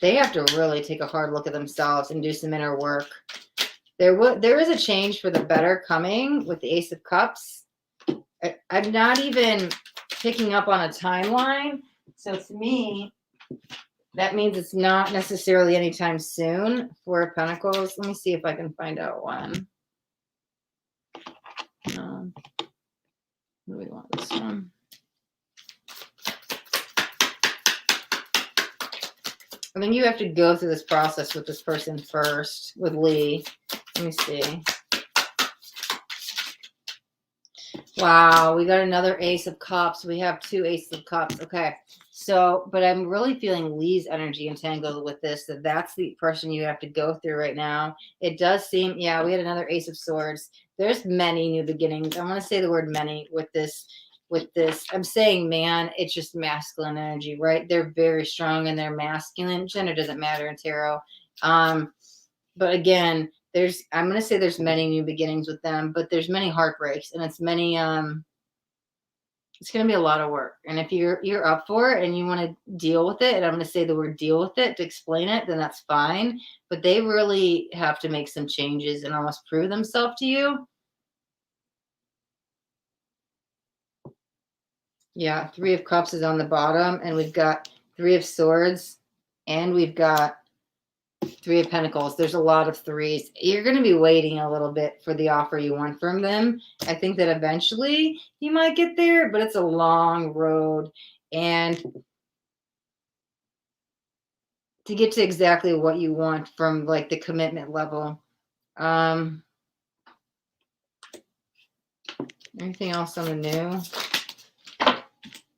they have to really take a hard look at themselves and do some inner work. There is a change for the better coming with the Ace of Cups. I'm not even picking up on a timeline. So to me, that means it's not necessarily anytime soon. Four of Pentacles. Let me see if I can find out when. What do we want this one? I think you have to go through this process with this person first, with Lee. Let me see. Wow, we got another Ace of Cups. We have two Aces of Cups. Okay. So, but I'm really feeling Lee's energy entangled with this. That's the person you have to go through right now. It does seem, yeah, we had another Ace of Swords. There's many new beginnings. I'm going to say the word many with this. I'm saying man, it's just masculine energy, right? They're very strong and they're masculine. Gender doesn't matter in tarot. But again, I'm going to say there's many new beginnings with them, but there's many heartbreaks, and it's many, it's going to be a lot of work. And if you're up for it and you want to deal with it, and I'm going to say the word deal with it to explain it, then that's fine. But they really have to make some changes and almost prove themselves to you. Yeah, Three of Cups is on the bottom, and we've got Three of Swords, and we've got Three of Pentacles. There's a lot of threes. You're going to be waiting a little bit for the offer you want from them. I think that eventually you might get there, but it's a long road. And to get to exactly what you want from like the commitment level. Anything else on the new?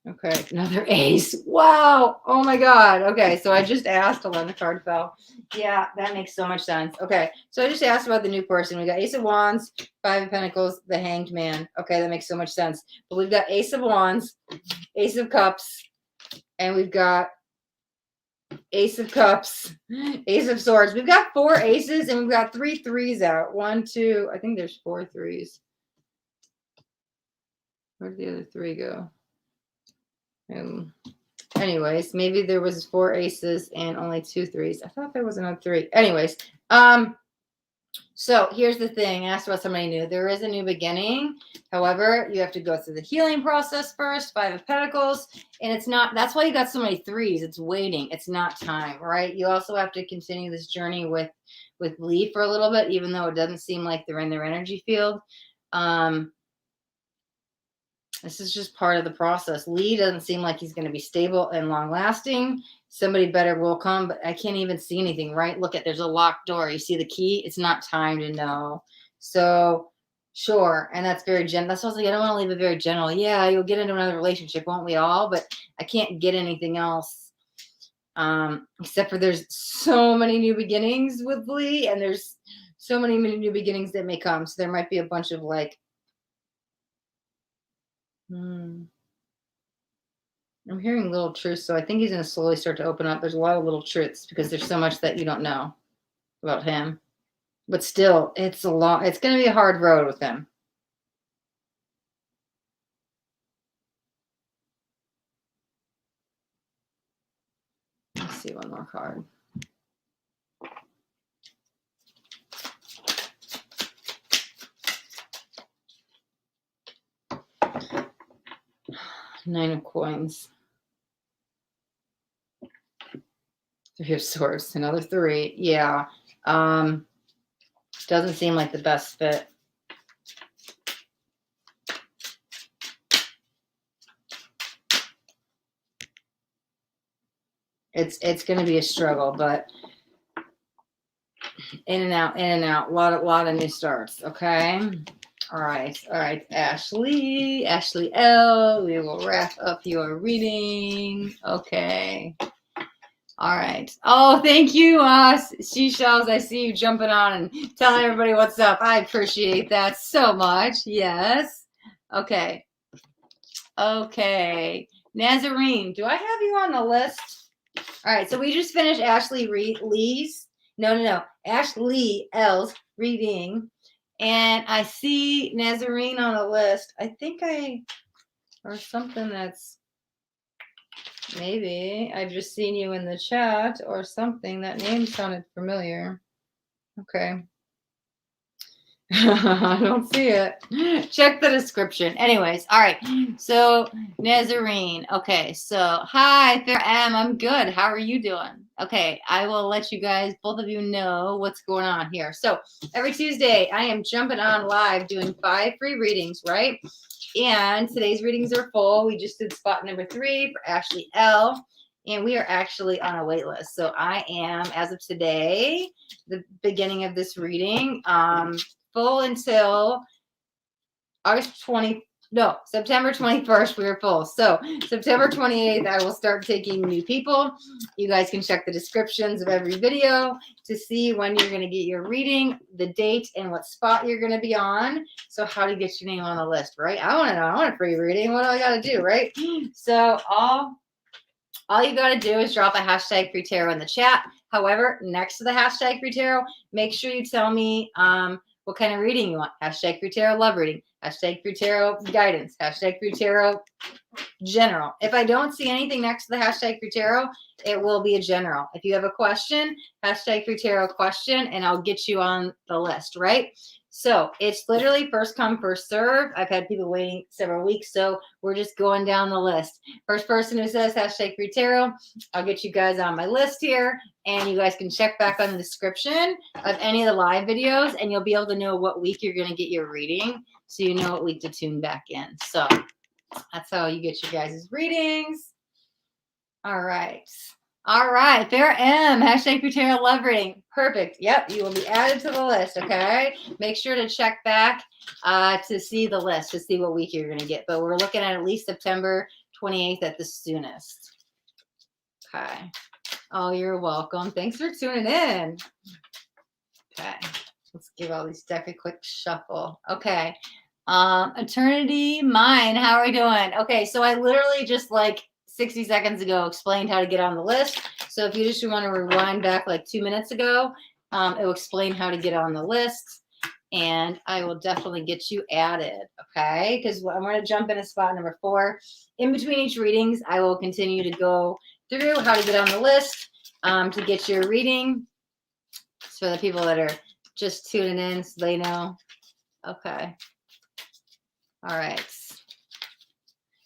Okay, another ace. Wow. Oh my God. Okay, so I just asked, hold on, the card fell. Yeah, that makes so much sense. Okay, so I just asked about the new person. We got Ace of Wands, Five of Pentacles, the Hanged Man. Okay, that makes so much sense. But we've got Ace of Wands, Ace of Cups, and we've got Ace of Cups, Ace of Swords. We've got four aces and we've got three threes out. One, two, I think there's four threes. Where did the other three go? Anyways, maybe there was four aces and only two threes. I thought there was another three. Anyways, so here's the thing. I asked about somebody new. There is a new beginning. However, you have to go through the healing process first. Five of Pentacles. And it's not, that's why you got so many threes. It's waiting. It's not time, right? You also have to continue this journey with Lee for a little bit, even though it doesn't seem like they're in their energy field. This is just part of the process. Lee doesn't seem like he's going to be stable and long lasting. Somebody better will come, but I can't even see anything, right? Look at, there's a locked door. You see the key? It's not time to know. So sure. And that's very general. That's what I was like, I don't want to leave it very general. Yeah, you'll get into another relationship, won't we all? But I can't get anything else. Except for there's so many new beginnings with Lee, and there's so many new beginnings that may come. So there might be a bunch of like, I'm hearing little truths, so I think he's going to slowly start to open up. There's a lot of little truths because there's so much that you don't know about him. But still, it's going to be a hard road with him. Let's see one more card. Nine of Coins. Three of Swords. Another three. Yeah. Doesn't seem like the best fit. It's going to be a struggle, but in and out, a lot of new starts. Okay. All right, Ashleigh L. We will wrap up your reading. Okay. All right. Oh, thank you, seashells. I see you jumping on and telling everybody what's up. I appreciate that so much. Yes. Okay. Okay. Nazarene, do I have you on the list? All right. So we just finished Ashleigh Lee's. No. Ashleigh L's reading. And I see Nazarene on the list. I think or something that's maybe I've just seen you in the chat or something. That name sounded familiar. Okay. I don't see it. Check the description. Anyways, all right. So Nazarene. Okay. So hi, Fair M. I'm good. How are you doing? Okay. I will let you guys, both of you, know what's going on here. So every Tuesday, I am jumping on live doing 5 free readings, right? And today's readings are full. We just did spot number 3 for Ashleigh L. And we are actually on a wait list. So I am, as of today, the beginning of this reading, full until September 21st, we are full. So September 28th, I will start taking new people. You guys can check the descriptions of every video to see when you're going to get your reading, the date, and what spot you're going to be on. So how to get your name on the list, right? I want to know. I want a free reading. What do I got to do, right? So all you got to do is drop a hashtag free tarot in the chat. However, next to the hashtag free tarot, make sure you tell me what kind of reading you want. Hashtag free tarot love reading. Hashtag free tarot guidance. Hashtag free tarot general. If I don't see anything next to the hashtag free tarot, it will be a general. If you have a question, hashtag free tarot question, and I'll get you on the list, right? So it's literally first come, first serve. I've had people waiting several weeks, so we're just going down the list. First person who says hashtag free tarot, I'll get you guys on my list here, and you guys can check back on the description of any of the live videos, and you'll be able to know what week you're going to get your reading, so you know what week to tune back in. So that's how you get your guys' readings. All right. All right. Fair M. Hashtag free tarot love reading. Perfect. Yep. You will be added to the list. Okay. Make sure to check back to see the list, to see what week you're going to get. But we're looking at least September 28th at the soonest. Okay. Oh, you're welcome. Thanks for tuning in. Okay. Let's give all these deck a quick shuffle. Okay. Eternity Mine. How are we doing? Okay. So I literally just 60 seconds ago explained how to get on the list. So if you just want to rewind back 2 minutes ago, it will explain how to get on the list, and I will definitely get you added. Okay. Because I'm going to jump into spot number 4. In between each readings, I will continue to go through how to get on the list to get your reading. So for the people that are just tuning in, so they know. Okay. All right.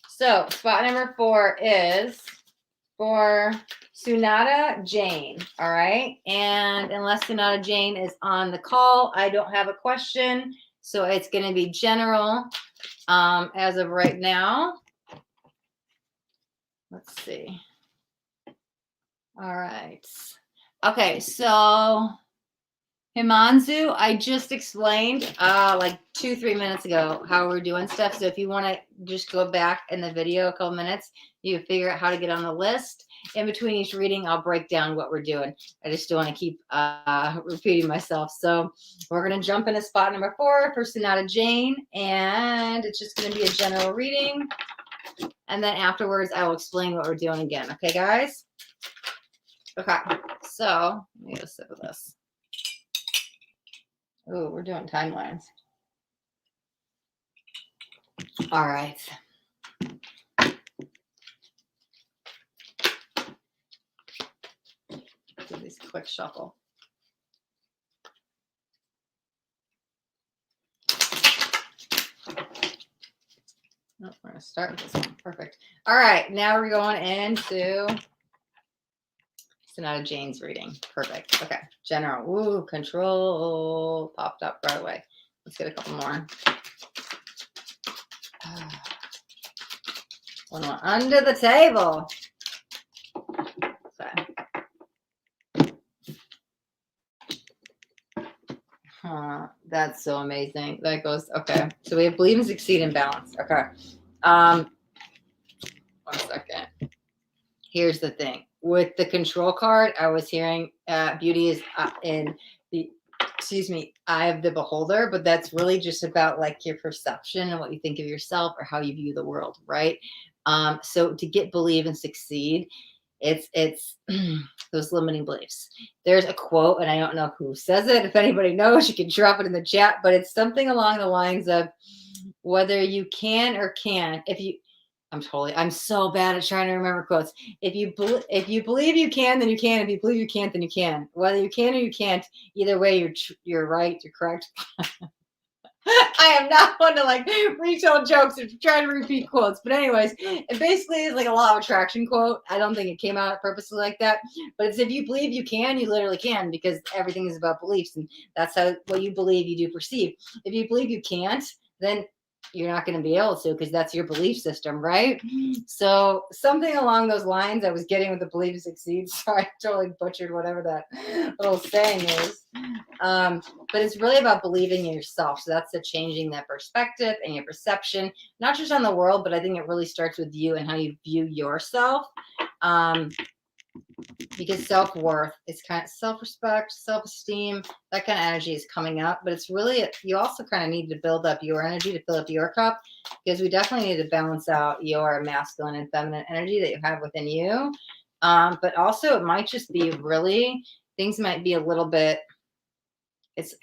So spot number 4 is for Sunita Jain. All right. And unless Sunita Jain is on the call, I don't have a question. So it's going to be general as of right now. Let's see. All right. Okay. So Himanzu, I just explained 2-3 minutes ago how we're doing stuff. So if you want to just go back in the video a couple minutes, you can figure out how to get on the list. In between each reading, I'll break down what we're doing. I just don't want to keep repeating myself. So we're going to jump into spot number 4 for Sunita Jain, and it's just going to be a general reading. And then afterwards, I will explain what we're doing again. Okay, guys? Okay. So let me get a sip of this. Oh, we're doing timelines. All right. Do this quick shuffle. Oh, we're going to start with this one. Perfect. All right. Now we're going into Sunita Jain's reading. Perfect. Okay. General. Ooh, control popped up right away. Let's get a couple more. One more under the table. Okay. That's so amazing. That goes, okay. So we have believe and succeed in balance. Okay. 1 second. Here's the thing. With the control card, I was hearing beauty is in the, eye of the beholder, but that's really just about like your perception and what you think of yourself or how you view the world, right? So to get, believe, and succeed, it's those limiting beliefs. There's a quote, and I don't know who says it. If anybody knows, you can drop it in the chat, but it's something along the lines of whether you can or can't. I'm so bad at trying to remember quotes. If you believe you can, then you can. If you believe you can't, then you can. Whether you can or you can't, either way, you're right. You're correct. I am not one to like retell jokes or try to repeat quotes. But anyways, it basically is like a law of attraction quote. I don't think it came out purposely like that. But it's if you believe you can, you literally can, because everything is about beliefs. And that's how what you believe you do perceive. If you believe you can't, then you're not going to be able to, because that's your belief system, right? So something along those lines I was getting with the believe to succeed. So I totally butchered whatever that little saying is. But it's really about believing in yourself. So that's the changing that perspective and your perception, not just on the world, but I think it really starts with you and how you view yourself. Because self-worth is kind of self-respect, self-esteem, that kind of energy is coming up. But it's really, you also kind of need to build up your energy to fill up your cup, because we definitely need to balance out your masculine and feminine energy that you have within you. But also it might just be really, things might be a little bit,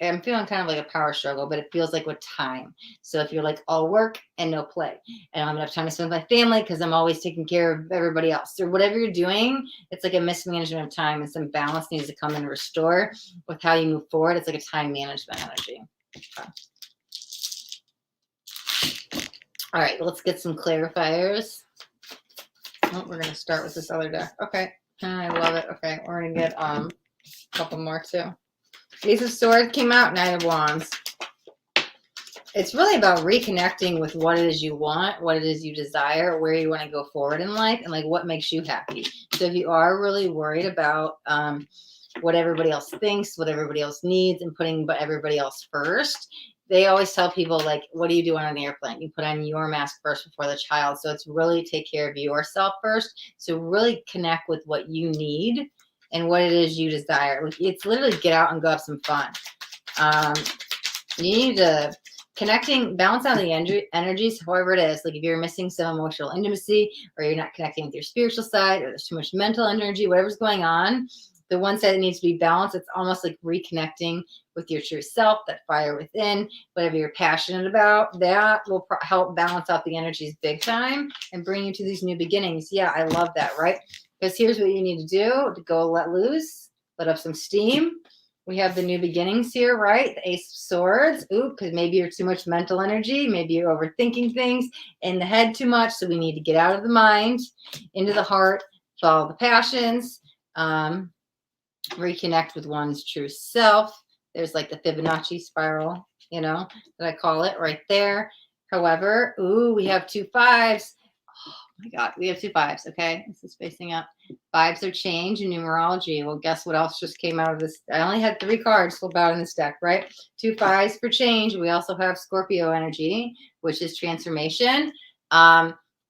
I'm feeling kind of like a power struggle, but it feels like with time. So if you're like all work and no play, and I don't have enough time to spend with my family because I'm always taking care of everybody else, or whatever you're doing, it's like a mismanagement of time, and some balance needs to come and restore with how you move forward. It's like a time management energy. Okay. All right, let's get some clarifiers. Oh, we're going to start with this other deck. Okay, I love it. Okay, we're going to get a couple more too. Ace of Swords came out, Knight of Wands. It's really about reconnecting with what it is you want, what it is you desire, where you want to go forward in life, and like what makes you happy. So if you are really worried about what everybody else thinks, what everybody else needs, and putting everybody else first, they always tell people, like, what do you do on an airplane? You put on your mask first before the child. So it's really take care of yourself first. So really connect with what you need and what it is you desire. It's literally get out and go have some fun. You need to balance out the energies, however it is. Like if you're missing some emotional intimacy, or you're not connecting with your spiritual side, or there's too much mental energy, whatever's going on, the one side that needs to be balanced, it's almost like reconnecting with your true self, that fire within, whatever you're passionate about, that will help balance out the energies big time and bring you to these new beginnings. Yeah, I love that, right? Because here's what you need to do to go let loose, let up some steam. We have the new beginnings here, right? The Ace of Swords. Ooh, because maybe you're too much mental energy. Maybe you're overthinking things in the head too much. So we need to get out of the mind, into the heart, follow the passions, reconnect with one's true self. There's like the Fibonacci spiral, that I call it right there. However, ooh, we have 2 5s. Oh my God, we have 2 5s. Okay, this is facing up. 5s are change in numerology. Well, guess what else just came out of this? I only had 3 cards flip out in this deck, right? 2 5s for change. We also have Scorpio energy, which is transformation.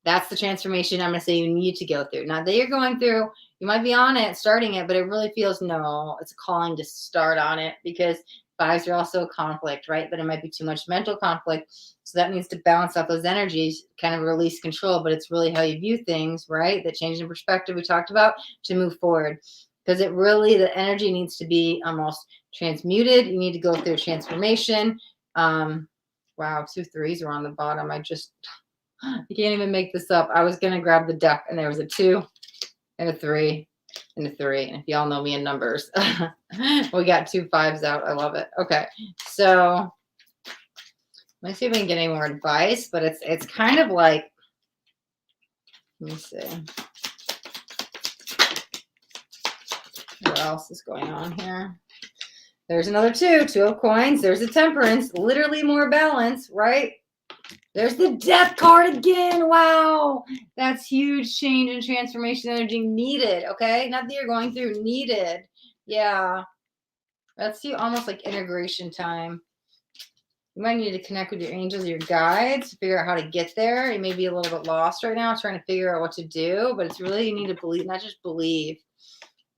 That's the transformation I'm going to say you need to go through. Not that you're going through. You might be on it, starting it, but it really feels, no, it's a calling to start on it, because 5s are also a conflict, right? But it might be too much mental conflict. So that needs to balance out those energies, kind of release control. But it's really how you view things, right? The change in perspective we talked about to move forward. Because it really, the energy needs to be almost transmuted. You need to go through a transformation. Wow, 2 3s are on the bottom. You can't even make this up. I was going to grab the deck, and there was a 2 and a 3 and a 3. And if y'all know me in numbers, we got 2 5s out. I love it. Okay. So let me see if we can get any more advice, but it's kind of like, let me see. What else is going on here? There's another 2 of coins. There's a Temperance, literally more balance, right? There's the Death card again. Wow. That's huge change and transformation energy needed. Okay. Not that you're going through, needed. Yeah. That's almost like integration time. You might need to connect with your angels, your guides, to figure out how to get there. You may be a little bit lost right now, trying to figure out what to do, but it's really, you need to believe, not just believe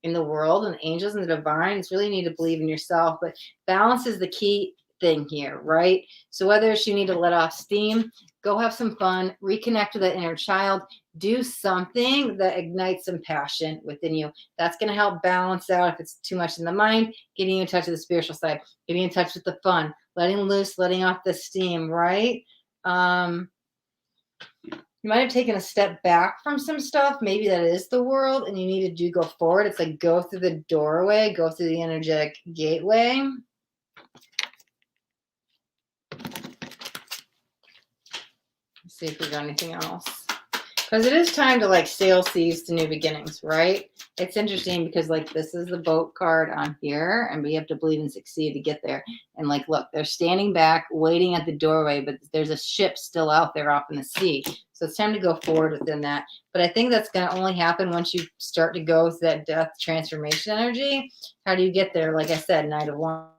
in the world and angels and the divine. It's really, you need to believe in yourself, but balance is the key thing here, right? So whether it's you need to let off steam, go have some fun, reconnect with that inner child, do something that ignites some passion within you. That's going to help balance out if it's too much in the mind, getting in touch with the spiritual side, getting in touch with the fun, letting loose, letting off the steam, right? You might have taken a step back from some stuff. Maybe that is the world and you need to go forward. It's like go through the doorway, go through the energetic gateway. Let's see if we got anything else. Because it is time to like sail seas to new beginnings, right? It's interesting because like this is the boat card on here and we have to believe and succeed to get there. And like, look, they're standing back, waiting at the doorway, but there's a ship still out there off in the sea. So it's time to go forward within that. But I think that's going to only happen once you start to go with that death transformation energy. How do you get there? Like I said, Knight of Wands.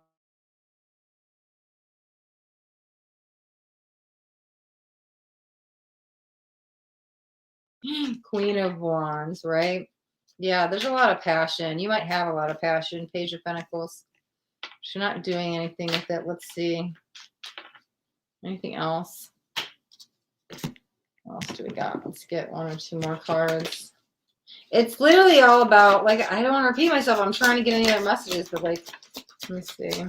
Queen of Wands, right? Yeah, there's a lot of passion. You might have a lot of passion. Page of Pentacles. She's not doing anything with it. Let's see. Anything else? What else do we got? Let's get one or two more cards. It's literally all about, like, I don't want to repeat myself. I'm trying to get any other messages, but like, let me see.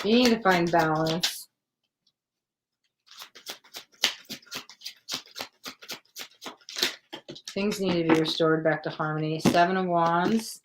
You need to find balance. Things need to be restored back to harmony. Seven of Wands,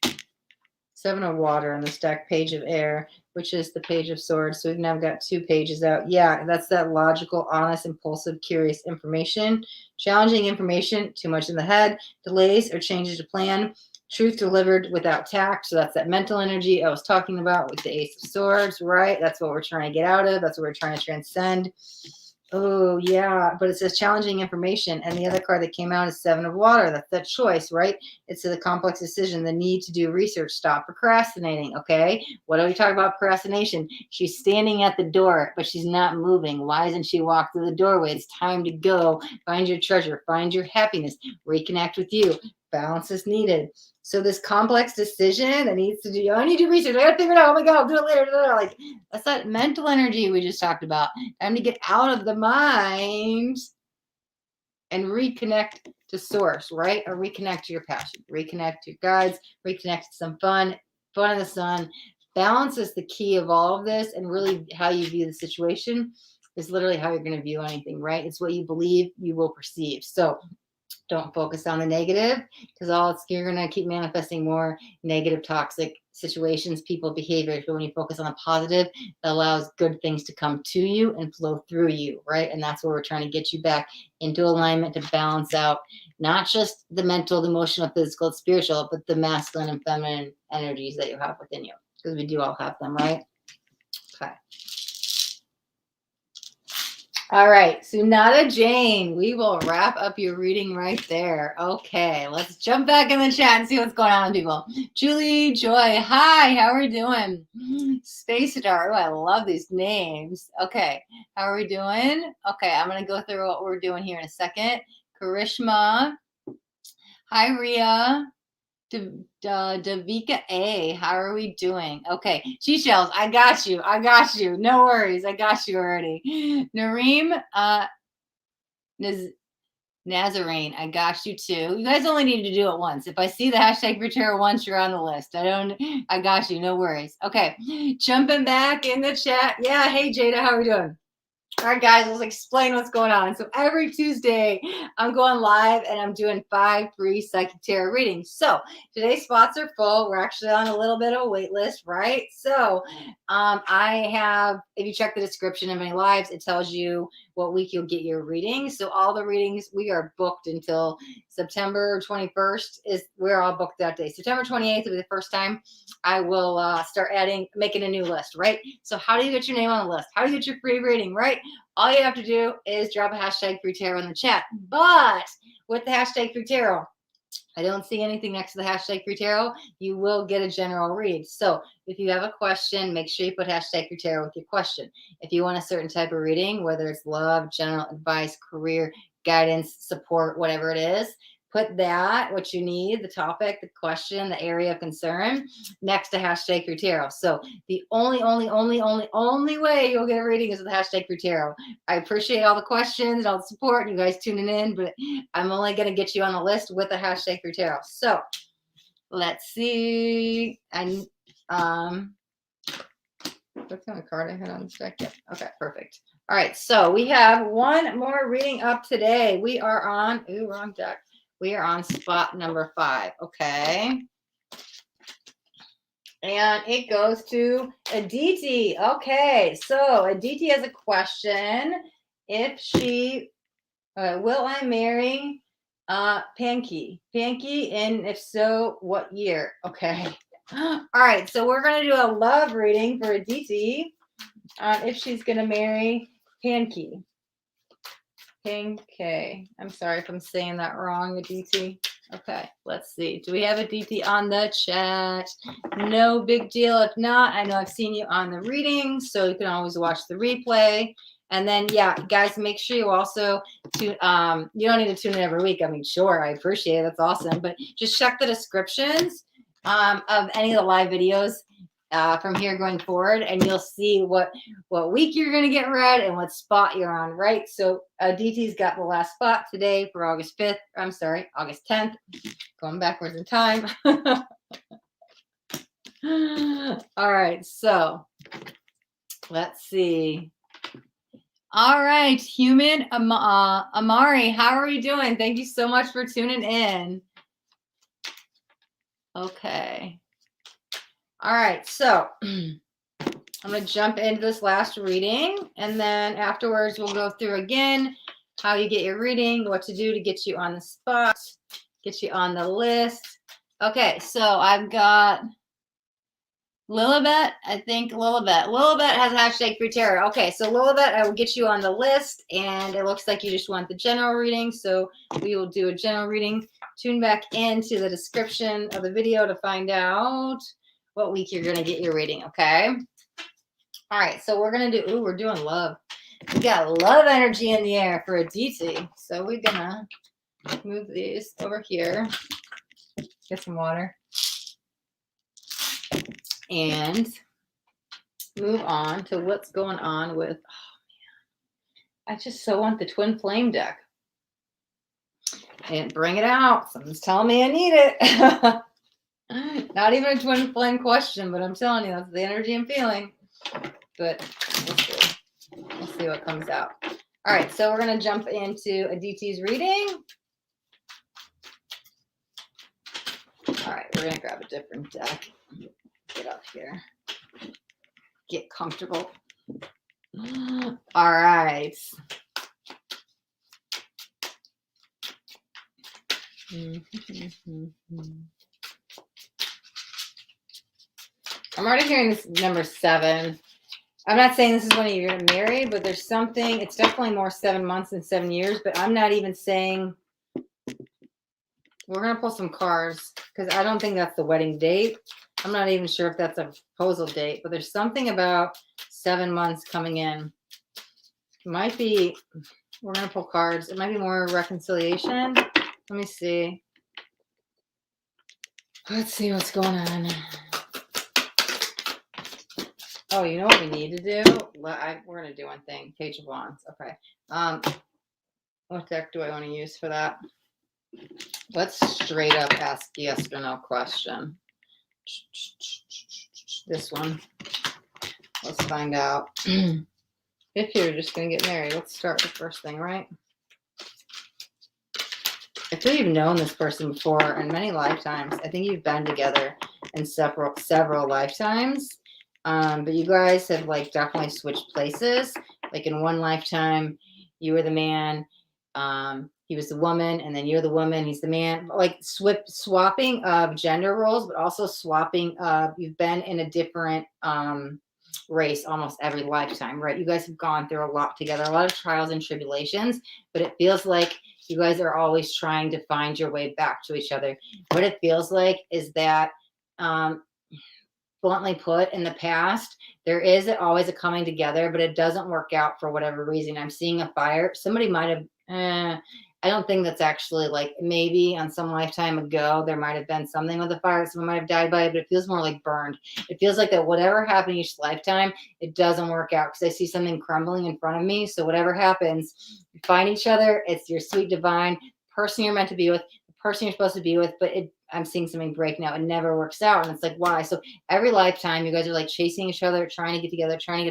Seven of Water in this deck, Page of Air, which is the Page of Swords. So we've now got two pages out. Yeah, that's that logical, honest, impulsive, curious information. Challenging information, too much in the head, delays or changes to plan. Truth delivered without tact. So that's that mental energy I was talking about with the Ace of Swords, right? That's what we're trying to get out of. That's what we're trying to transcend. Oh, yeah, but it says challenging information. And the other card that came out is Seven of Water. That's that choice, right? It's a complex decision, the need to do research. Stop procrastinating, okay? What are we talking about procrastination? She's standing at the door, but she's not moving. Why isn't she walk through the doorway? It's time to go. Find your treasure. Find your happiness. Reconnect with you. Balance is needed. So this complex decision that needs to do, I need to do research. I got to figure it out. Oh my God, I'll do it later. Like, that's that mental energy we just talked about. Time to get out of the mind and reconnect to source, right? Or reconnect to your passion, reconnect to your guides, reconnect to some fun in the sun. Balance is the key of all of this, and really how you view the situation is literally how you're going to view anything, right? It's what you believe you will perceive. So don't focus on the negative, because you're going to keep manifesting more negative, toxic situations, people, behaviors. But when you focus on the positive, that allows good things to come to you and flow through you, right? And that's where we're trying to get you back into alignment to balance out not just the mental, the emotional, physical, spiritual, but the masculine and feminine energies that you have within you, because we do all have them, right? Okay. All right, Sunita Jain, we will wrap up your reading right there. Okay, let's jump back in the chat and see what's going on, people. Julie Joy, hi, how are we doing? Space Star, oh, I love these names. Okay, how are we doing? Okay, I'm going to go through what we're doing here in a second. Karishma, hi, Ria. Davika A, how are we doing? Okay, Seashells, I got you. No worries, I got you already. Nareem, Nazarene, I got you too. You guys only need to do it once. If I see the hashtag for tarot once, you're on the list. I got you, no worries. Okay, jumping back in the chat. Yeah, hey Jada, how are we doing? All right, guys, let's explain what's going on. So every Tuesday, I'm going live and I'm doing 5 free psychic tarot readings. So today's spots are full. We're actually on a little bit of a wait list, right? So I have, if you check the description of any lives, it tells you what week you'll get your readings. So all the readings, we are booked until September 21st. We're all booked that day. September 28th will be the first time I will start making a new list, right? So how do you get your name on the list? How do you get your free reading, right? All you have to do is drop a hashtag free tarot in the chat. But with the hashtag free tarot, I don't see anything next to the hashtag free tarot. You will get a general read. So if you have a question, make sure you put hashtag free tarot with your question. If you want a certain type of reading, whether it's love, general advice, career, guidance, support, whatever it is, put that, what you need, the topic, the question, the area of concern, next to hashtag free tarot. So the only way you'll get a reading is with hashtag free tarot. I appreciate all the questions and all the support, you guys tuning in, but I'm only going to get you on the list with the hashtag free tarot. So let's see. And what kind of card I had on this deck? Yeah. Okay, perfect. All right, so we have one more reading up today. We are on, wrong deck. We are on spot number 5. Okay. And it goes to Aditi. Okay, so Aditi has a question. If she, will I marry Panky? And if so, what year? Okay. All right, so we're going to do a love reading for Aditi if she's going to marry Panky. I'm sorry if I'm saying that wrong, Aditi. Okay, let's see. Do we have Aditi on the chat? No big deal. If not, I know I've seen you on the reading, so you can always watch the replay. And then, yeah, guys, make sure you also tune. You don't need to tune in every week. I mean, sure, I appreciate it. That's awesome. But just check the descriptions of any of the live videos from here going forward, and you'll see what week you're going to get read and what spot you're on, right? So Aditi's got the last spot today for August 5th. I'm sorry, August 10th. Going backwards in time. All right, so let's see. All right, Human Amari, how are you doing? Thank you so much for tuning in. Okay. All right, so I'm going to jump into this last reading, and then afterwards we'll go through again how you get your reading, what to do to get you on the spot, get you on the list. Okay, so I've got Lilibet. I think Lilibet has hashtag free tarot. Okay, so Lilibet, I will get you on the list, and it looks like you just want the general reading, so we will do a general reading. Tune back into the description of the video to find out what week you're going to get your reading, okay? All right, so we're going to do, we're doing love. We got love energy in the air for Aditi. So we're going to move these over here. Get some water. And move on to what's going on with, oh man, I just so want the Twin Flame deck. And bring it out. Someone's telling me I need it. Not even a Twin Flame question, but I'm telling you, that's the energy I'm feeling. But we'll see. We'll see what comes out. All right, so we're going to jump into Aditi's reading. All right, we're going to grab a different deck. Get up here. Get comfortable. All right. I'm already hearing this number 7. I'm not saying this is when you're going to marry, but there's something, it's definitely more 7 months than 7 years, but I'm not even saying, we're going to pull some cards because I don't think that's the wedding date. I'm not even sure if that's a proposal date, but there's something about 7 months coming in. It might be, we're going to pull cards. It might be more reconciliation. Let me see. Let's see what's going on. Oh, you know what we need to do? We're going to do one thing. Page of Wands. Okay. What deck do I want to use for that? Let's straight up ask yes or no question. This one. Let's find out. If you're just going to get married, let's start the first thing, right? I feel you've known this person before in many lifetimes. I think you've been together in several lifetimes. But you guys have like definitely switched places. Like in one lifetime, you were the man, he was the woman, and then you're the woman, he's the man. Like swapping of gender roles, but also swapping of, you've been in a different race almost every lifetime, right? You guys have gone through a lot together, a lot of trials and tribulations, but it feels like You guys are always trying to find your way back to each other. What it feels like is that, bluntly put, in the past, there is always a coming together, but it doesn't work out for whatever reason. I'm seeing a fire. Somebody might have, I don't think that's actually, like, maybe on some lifetime ago, there might have been something with the fire. Someone might have died by it, but it feels more like burned. It feels like that whatever happened each lifetime, it doesn't work out because I see something crumbling in front of me. So whatever happens, you find each other. It's your sweet divine person you're meant to be with, the person you're supposed to be with, but I'm seeing something break now. It never works out. And it's like, why? So every lifetime, you guys are like chasing each other, trying to get together, trying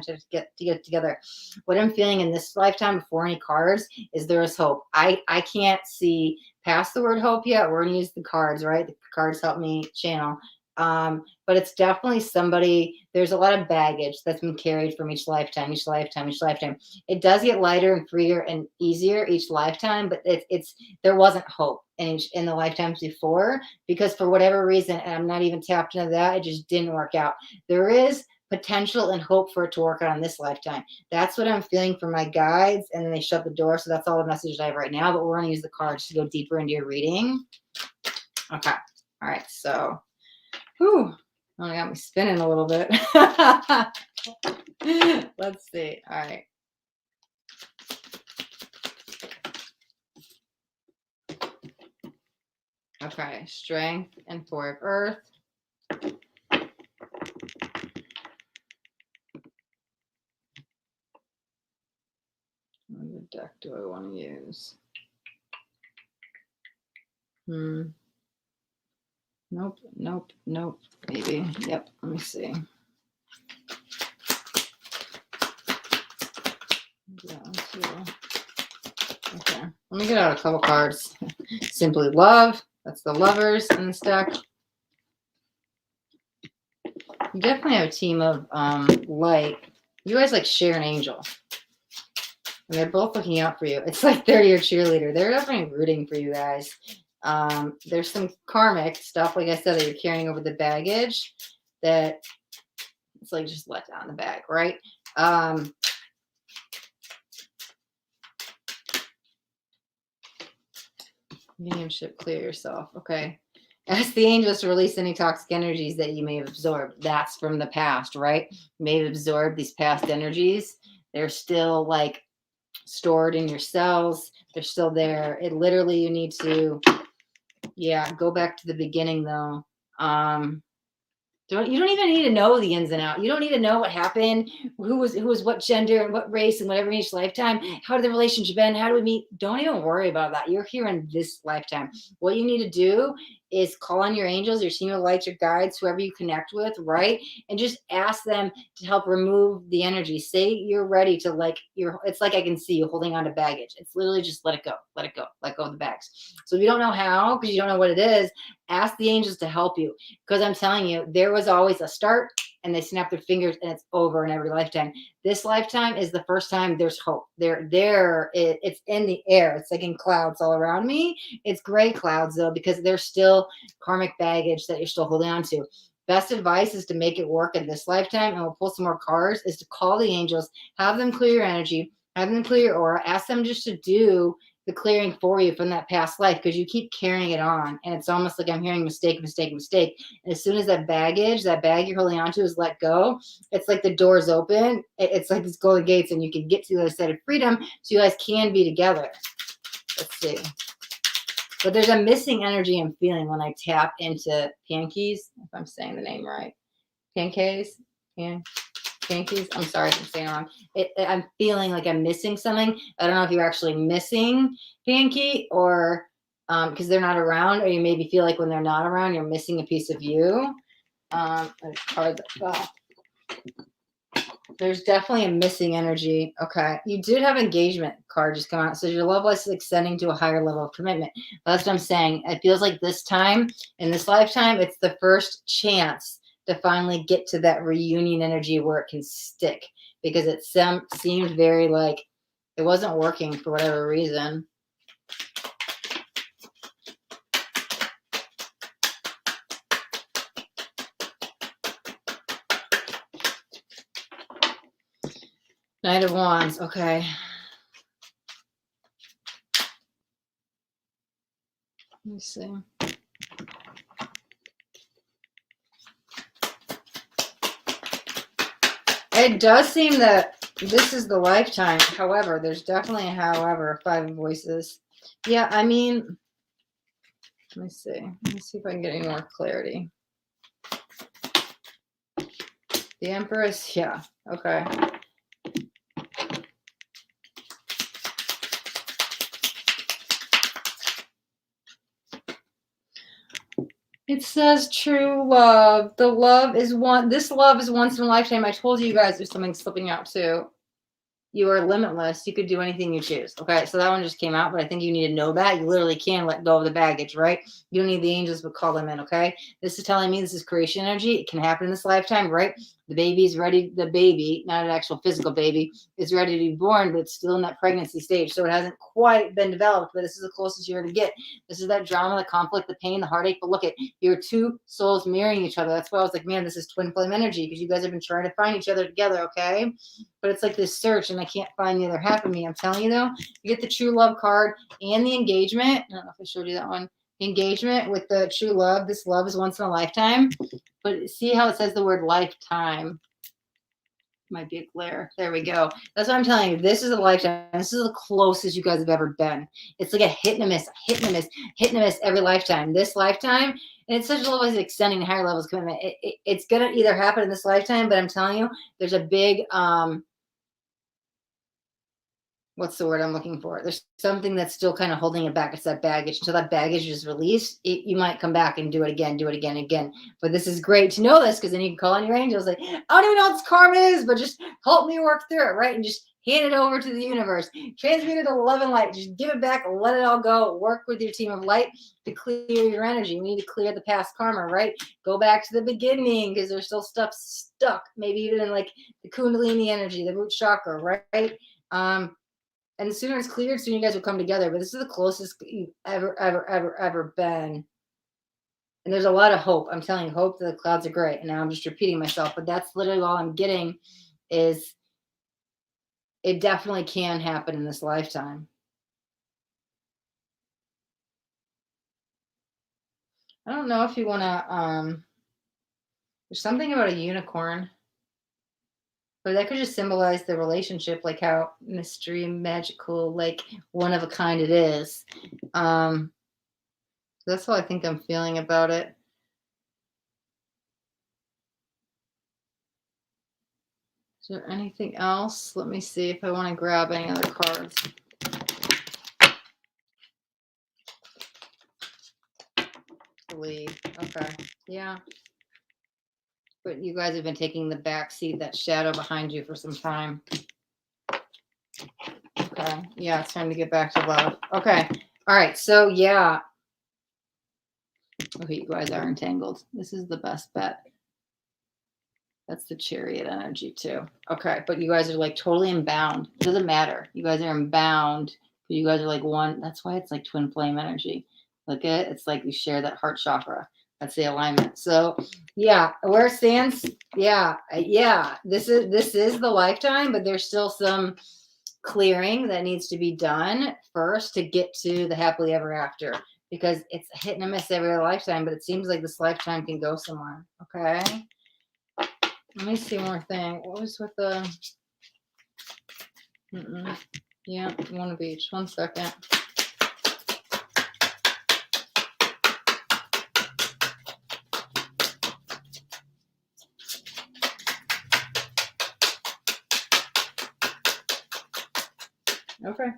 to get together. What I'm feeling in this lifetime before any cards is there is hope. I can't see past the word hope yet. We're going to use the cards, right? The cards help me channel. But it's definitely somebody, there's a lot of baggage that's been carried from each lifetime. It does get lighter and freer and easier each lifetime, but there wasn't hope in the lifetimes before, because for whatever reason, and I'm not even tapped into that, it just didn't work out. There is potential and hope for it to work out in this lifetime. That's what I'm feeling from my guides, and then they shut the door. So that's all the messages I have right now, but we're going to use the cards to go deeper into your reading. Okay. All right. So, whew, only got me spinning a little bit. Let's see. All right. Okay. Strength and Four of Earth. What deck do I want to use? Nope. Maybe. Yep. Let me see. Okay. Let me get out a couple cards. Simply Love. That's the lovers in this deck. You definitely have a team of light. You guys like share an angel. And they're both looking out for you. It's like they're your cheerleader. They're definitely rooting for you guys. There's some karmic stuff, like I said, that you're carrying over the baggage that it's like just let down the bag, right? Mediumship, clear yourself. Okay. Ask the angels to release any toxic energies that you may have absorbed. That's from the past, right? You may have absorbed these past energies. They're still like stored in your cells. They're still there. It literally, you need to, go back to the beginning though. You don't even need to know the ins and outs. You don't need to know what happened, who was what gender and what race and whatever in each lifetime. How did the relationship end? How do we meet? Don't even worry about that. You're here in this lifetime. What you need to do is call on your angels, your team of lights, your guides, whoever you connect with, right? And just ask them to help remove the energy. Say you're ready to it's like I can see you holding on to baggage. It's literally just let it go, let go of the bags. So if you don't know how, because you don't know what it is, ask the angels to help you. Because I'm telling you, there was always a start and they snap their fingers and it's over in every lifetime. This lifetime is the first time there's hope. It's in the air. It's like in clouds all around me. It's gray clouds though, because there's still karmic baggage that you're still holding on to. Best advice is to make it work in this lifetime, and we'll pull some more cards, is to call the angels, have them clear your energy, have them clear your aura, ask them just to do the clearing for you from that past life, because you keep carrying it on and it's almost like I'm hearing mistake. And as soon as that bag you're holding on to is let go, it's like the doors open. It's like these golden gates and you can get to the other side of freedom, so you guys can be together. Let's see. But there's a missing energy I'm feeling when I tap into Pankeys, if I'm saying the name right. Pankeys? Pankeys? I'm sorry if I'm saying it wrong. I'm feeling like I'm missing something. I don't know if you're actually missing Pankey or because they're not around, or you maybe feel like when they're not around, you're missing a piece of you. There's definitely a missing energy. Okay. You did have engagement card just come out. So your love life is extending to a higher level of commitment. That's what I'm saying. It feels like this time, in this lifetime, it's the first chance to finally get to that reunion energy where it can stick, because it seemed very like it wasn't working for whatever reason. Knight of Wands. Okay. Let me see. It does seem that this is the lifetime. However, there's definitely a however, 5 voices. Yeah, I mean, let me see. Let me see if I can get any more clarity. The Empress, yeah, okay. It says true love. The love is one. This love is once in a lifetime. I told you guys there's something slipping out too. You are limitless. You could do anything you choose. Okay, so that one just came out, but I think you need to know that. You literally can let go of the baggage, right? You don't need the angels, but call them in, okay? This is telling me this is creation energy. It can happen in this lifetime, right? The baby's ready. The baby, not an actual physical baby, is ready to be born, but it's still in that pregnancy stage. So it hasn't quite been developed, but this is the closest you're going to get. This is that drama, the conflict, the pain, the heartache. But look at your 2 souls mirroring each other. That's why I was like, man, this is twin flame energy because you guys have been trying to find each other together, okay? But it's like this search, and I can't find the other half of me. I'm telling you, though, you get the true love card and the engagement. I don't know if I showed you that one. Engagement with the true love. This love is once in a lifetime. But see how it says the word lifetime? Might be a glare. There we go. That's what I'm telling you. This is a lifetime. This is the closest you guys have ever been. It's like a hit and a miss, hit and a miss, hit and a miss every lifetime. This lifetime, and it's such a level of extending higher levels of commitment. It's going to either happen in this lifetime, but I'm telling you, there's a big what's the word I'm looking for? There's something that's still kind of holding it back. It's that baggage. Until that baggage is released, you might come back and do it again, again. But this is great to know this because then you can call on your angels like, I don't even know what this karma is, but just help me work through it, right? And just hand it over to the universe. Transmute it to love and light. Just give it back, let it all go. Work with your team of light to clear your energy. We need to clear the past karma, right? Go back to the beginning because there's still stuff stuck. Maybe even in like the Kundalini energy, the root chakra, right? And the sooner it's cleared, sooner you guys will come together. But this is the closest you've ever been. And there's a lot of hope. I'm telling you, hope that the clouds are great. And now I'm just repeating myself. But that's literally all I'm getting is it definitely can happen in this lifetime. I don't know if you want to, there's something about a unicorn. But that could just symbolize the relationship, like how mystery, magical, like one of a kind it is. That's how I think I'm feeling about it. Is there anything else? Let me see if I want to grab any other cards. Leave. Okay. Yeah. But you guys have been taking the back seat, that shadow behind you for some time. Okay. Yeah, it's time to get back to love. Okay. All right. So, yeah. Okay, you guys are entangled. This is the best bet. That's the Chariot energy, too. Okay. But you guys are like totally inbound. It doesn't matter. You guys are inbound. You guys are like one. That's why it's like twin flame energy. Look at it. It's like you share that heart chakra. That's the alignment. So yeah, where it stands, yeah. This is the lifetime, but there's still some clearing that needs to be done first to get to the happily ever after, because it's a hit and a miss every lifetime, but it seems like this lifetime can go somewhere. Okay. Let me see one more thing. What was with the yeah, one of each. 1 second. Okay.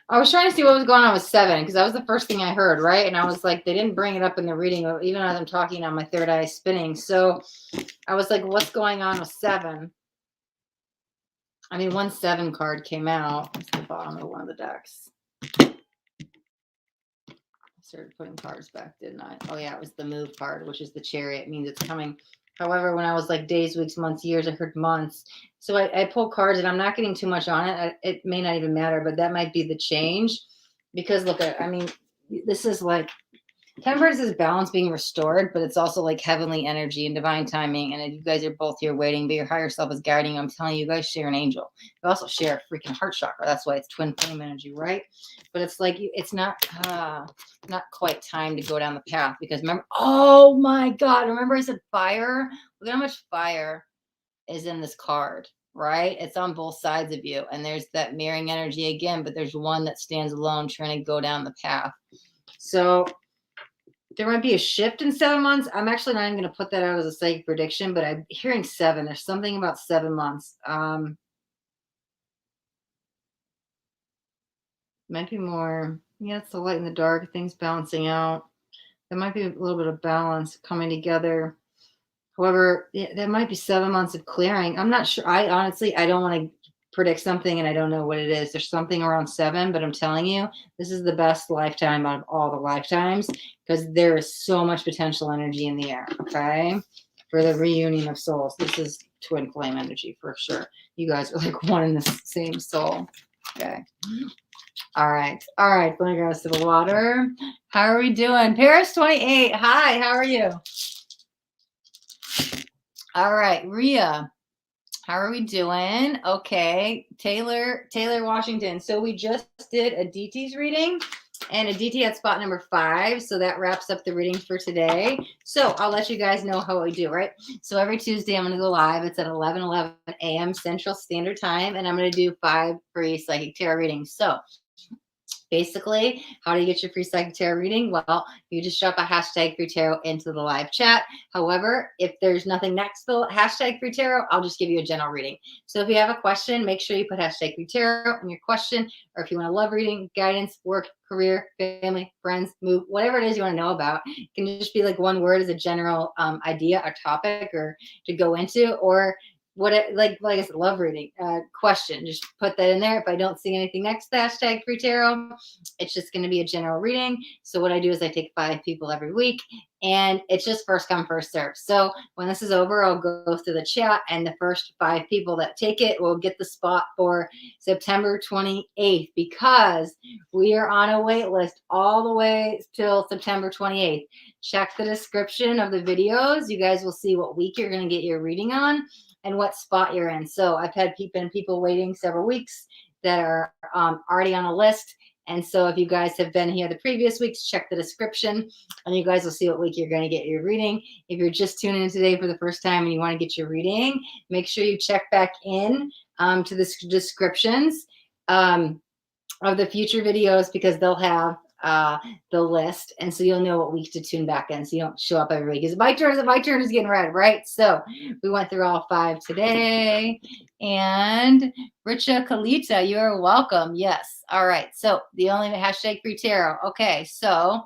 I was trying to see what was going on with 7 because that was the first thing I heard, right? And I was like, they didn't bring it up in the reading, even as I'm talking on my third eye spinning. So I was like, what's going on with 7? I mean, 1 7 card came out. It's the bottom of one of the decks. started putting cards back, didn't I? Oh yeah, it was the move card, which is the Chariot. It means it's coming. However, when I was like days, weeks, months, years, I heard months. So I pull cards and I'm not getting too much on it. It may not even matter, but that might be the change. Because look at, I mean, this is like, Temperance is balance being restored, but it's also like heavenly energy and divine timing. And you guys are both here waiting, but your higher self is guiding you. I'm telling you, you guys share an angel. You also share a freaking heart chakra. That's why it's twin flame energy, right? But it's like, it's not quite time to go down the path because remember, oh my God, remember I said fire? Look at how much fire is in this card, right? It's on both sides of you. And there's that mirroring energy again, but there's one that stands alone trying to go down the path. So there might be a shift in 7 months. I'm actually not even going to put that out as a psychic prediction, but I'm hearing 7. There's something about 7 months. Might be more. Yeah, it's the light and the dark. Things balancing out. There might be a little bit of balance coming together. However, there might be 7 months of clearing. I'm not sure. I honestly don't want to predict something and I don't know what it is. There's something around 7, but I'm telling you, this is the best lifetime out of all the lifetimes because there is so much potential energy in the air. Okay. For the reunion of souls. This is twin flame energy for sure. You guys are like one in the same soul. Okay. All right. All right. Going to go to the water. How are we doing? Paris 28. Hi. How are you? All right. Ria. How are we doing? Okay. Taylor Washington. So we just did Aditi's reading and Aditi had spot number 5. So that wraps up the reading for today. So I'll let you guys know how we do, right? So every Tuesday I'm going to go live. It's at 11 a.m. Central Standard Time. And I'm going to do 5 free psychic tarot readings. So basically, how do you get your free psychic tarot reading? Well, you just drop a hashtag free tarot into the live chat. However, if there's nothing next to the hashtag free tarot, I'll just give you a general reading. So if you have a question, make sure you put hashtag free tarot in your question. Or if you want a love reading, guidance, work, career, family, friends, move, whatever it is you want to know about, it can just be like one word as a general idea or topic or to go into, or what it, like I said, love reading question, just put that in there. If I don't see anything next to the hashtag free tarot, it's just going to be a general reading. So what I do is I take 5 people every week and it's just first come first serve. So when this is over, I'll go through the chat and the first 5 people that take it will get the spot for September 28th because we are on a wait list all the way till September 28th. Check the description of the videos. You guys will see what week you're going to get your reading on and what spot you're in. So I've had people waiting several weeks that are already on a list. And so if you guys have been here the previous weeks, check the description and you guys will see what week you're going to get your reading. If you're just tuning in today for the first time and you want to get your reading, make sure you check back in to the descriptions of the future videos because they'll have the list, and so you'll know what week to tune back in, so you don't show up every week. Because my turn is getting read, right? So we went through all 5 today, and Richa Kalita, you are welcome. Yes, all right. So the only hashtag free tarot. Okay, so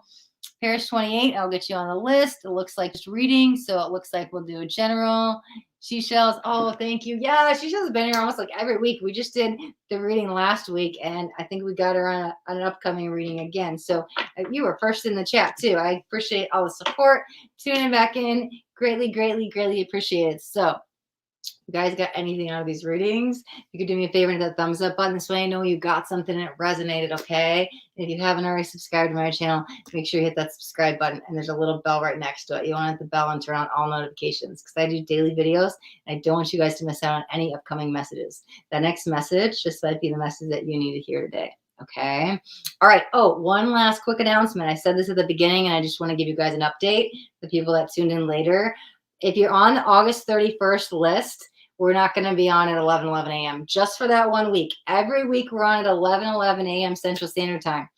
Paris 28, I'll get you on the list. It looks like just reading, so it looks like we'll do a general. Seashells, oh, thank you. Yeah, Seashells has been here almost like every week. We just did the reading last week, and I think we got her on an upcoming reading again. So you were first in the chat, too. I appreciate all the support. Tuning back in. Greatly, greatly, greatly appreciated. So you guys got anything out of these readings, you could do me a favor and hit that thumbs up button. This way I know you got something and it resonated, okay? And if you haven't already subscribed to my channel, make sure you hit that subscribe button. And there's a little bell right next to it. You want to hit the bell and turn on all notifications because I do daily videos. And I don't want you guys to miss out on any upcoming messages. That next message just might be the message that you need to hear today. Okay. All right. Oh, one last quick announcement. I said this at the beginning and I just want to give you guys an update. The people that tuned in later. If you're on the August 31st list, we're not going to be on at 11 a.m. just for that 1 week. Every week we're on at 11 a.m. Central Standard Time,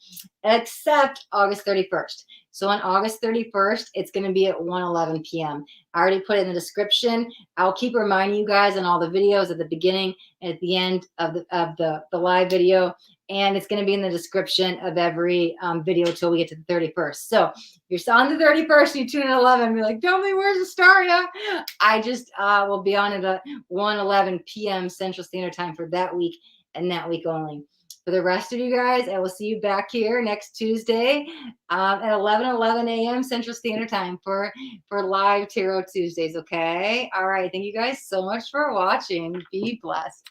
except August 31st. So on August 31st, it's going to be at 1:11 p.m. I already put it in the description. I'll keep reminding you guys on all the videos at the beginning and at the end of the live video. And it's going to be in the description of every video until we get to the 31st. So if you're on the 31st, you tune in at 11 and be like, tell me where's Astaria? I just will be on at 1:11 p.m. Central Standard Time for that week and that week only. For the rest of you guys, I will see you back here next Tuesday at 11 a.m. Central Standard Time for live Tarot Tuesdays, okay? All right. Thank you guys so much for watching. Be blessed.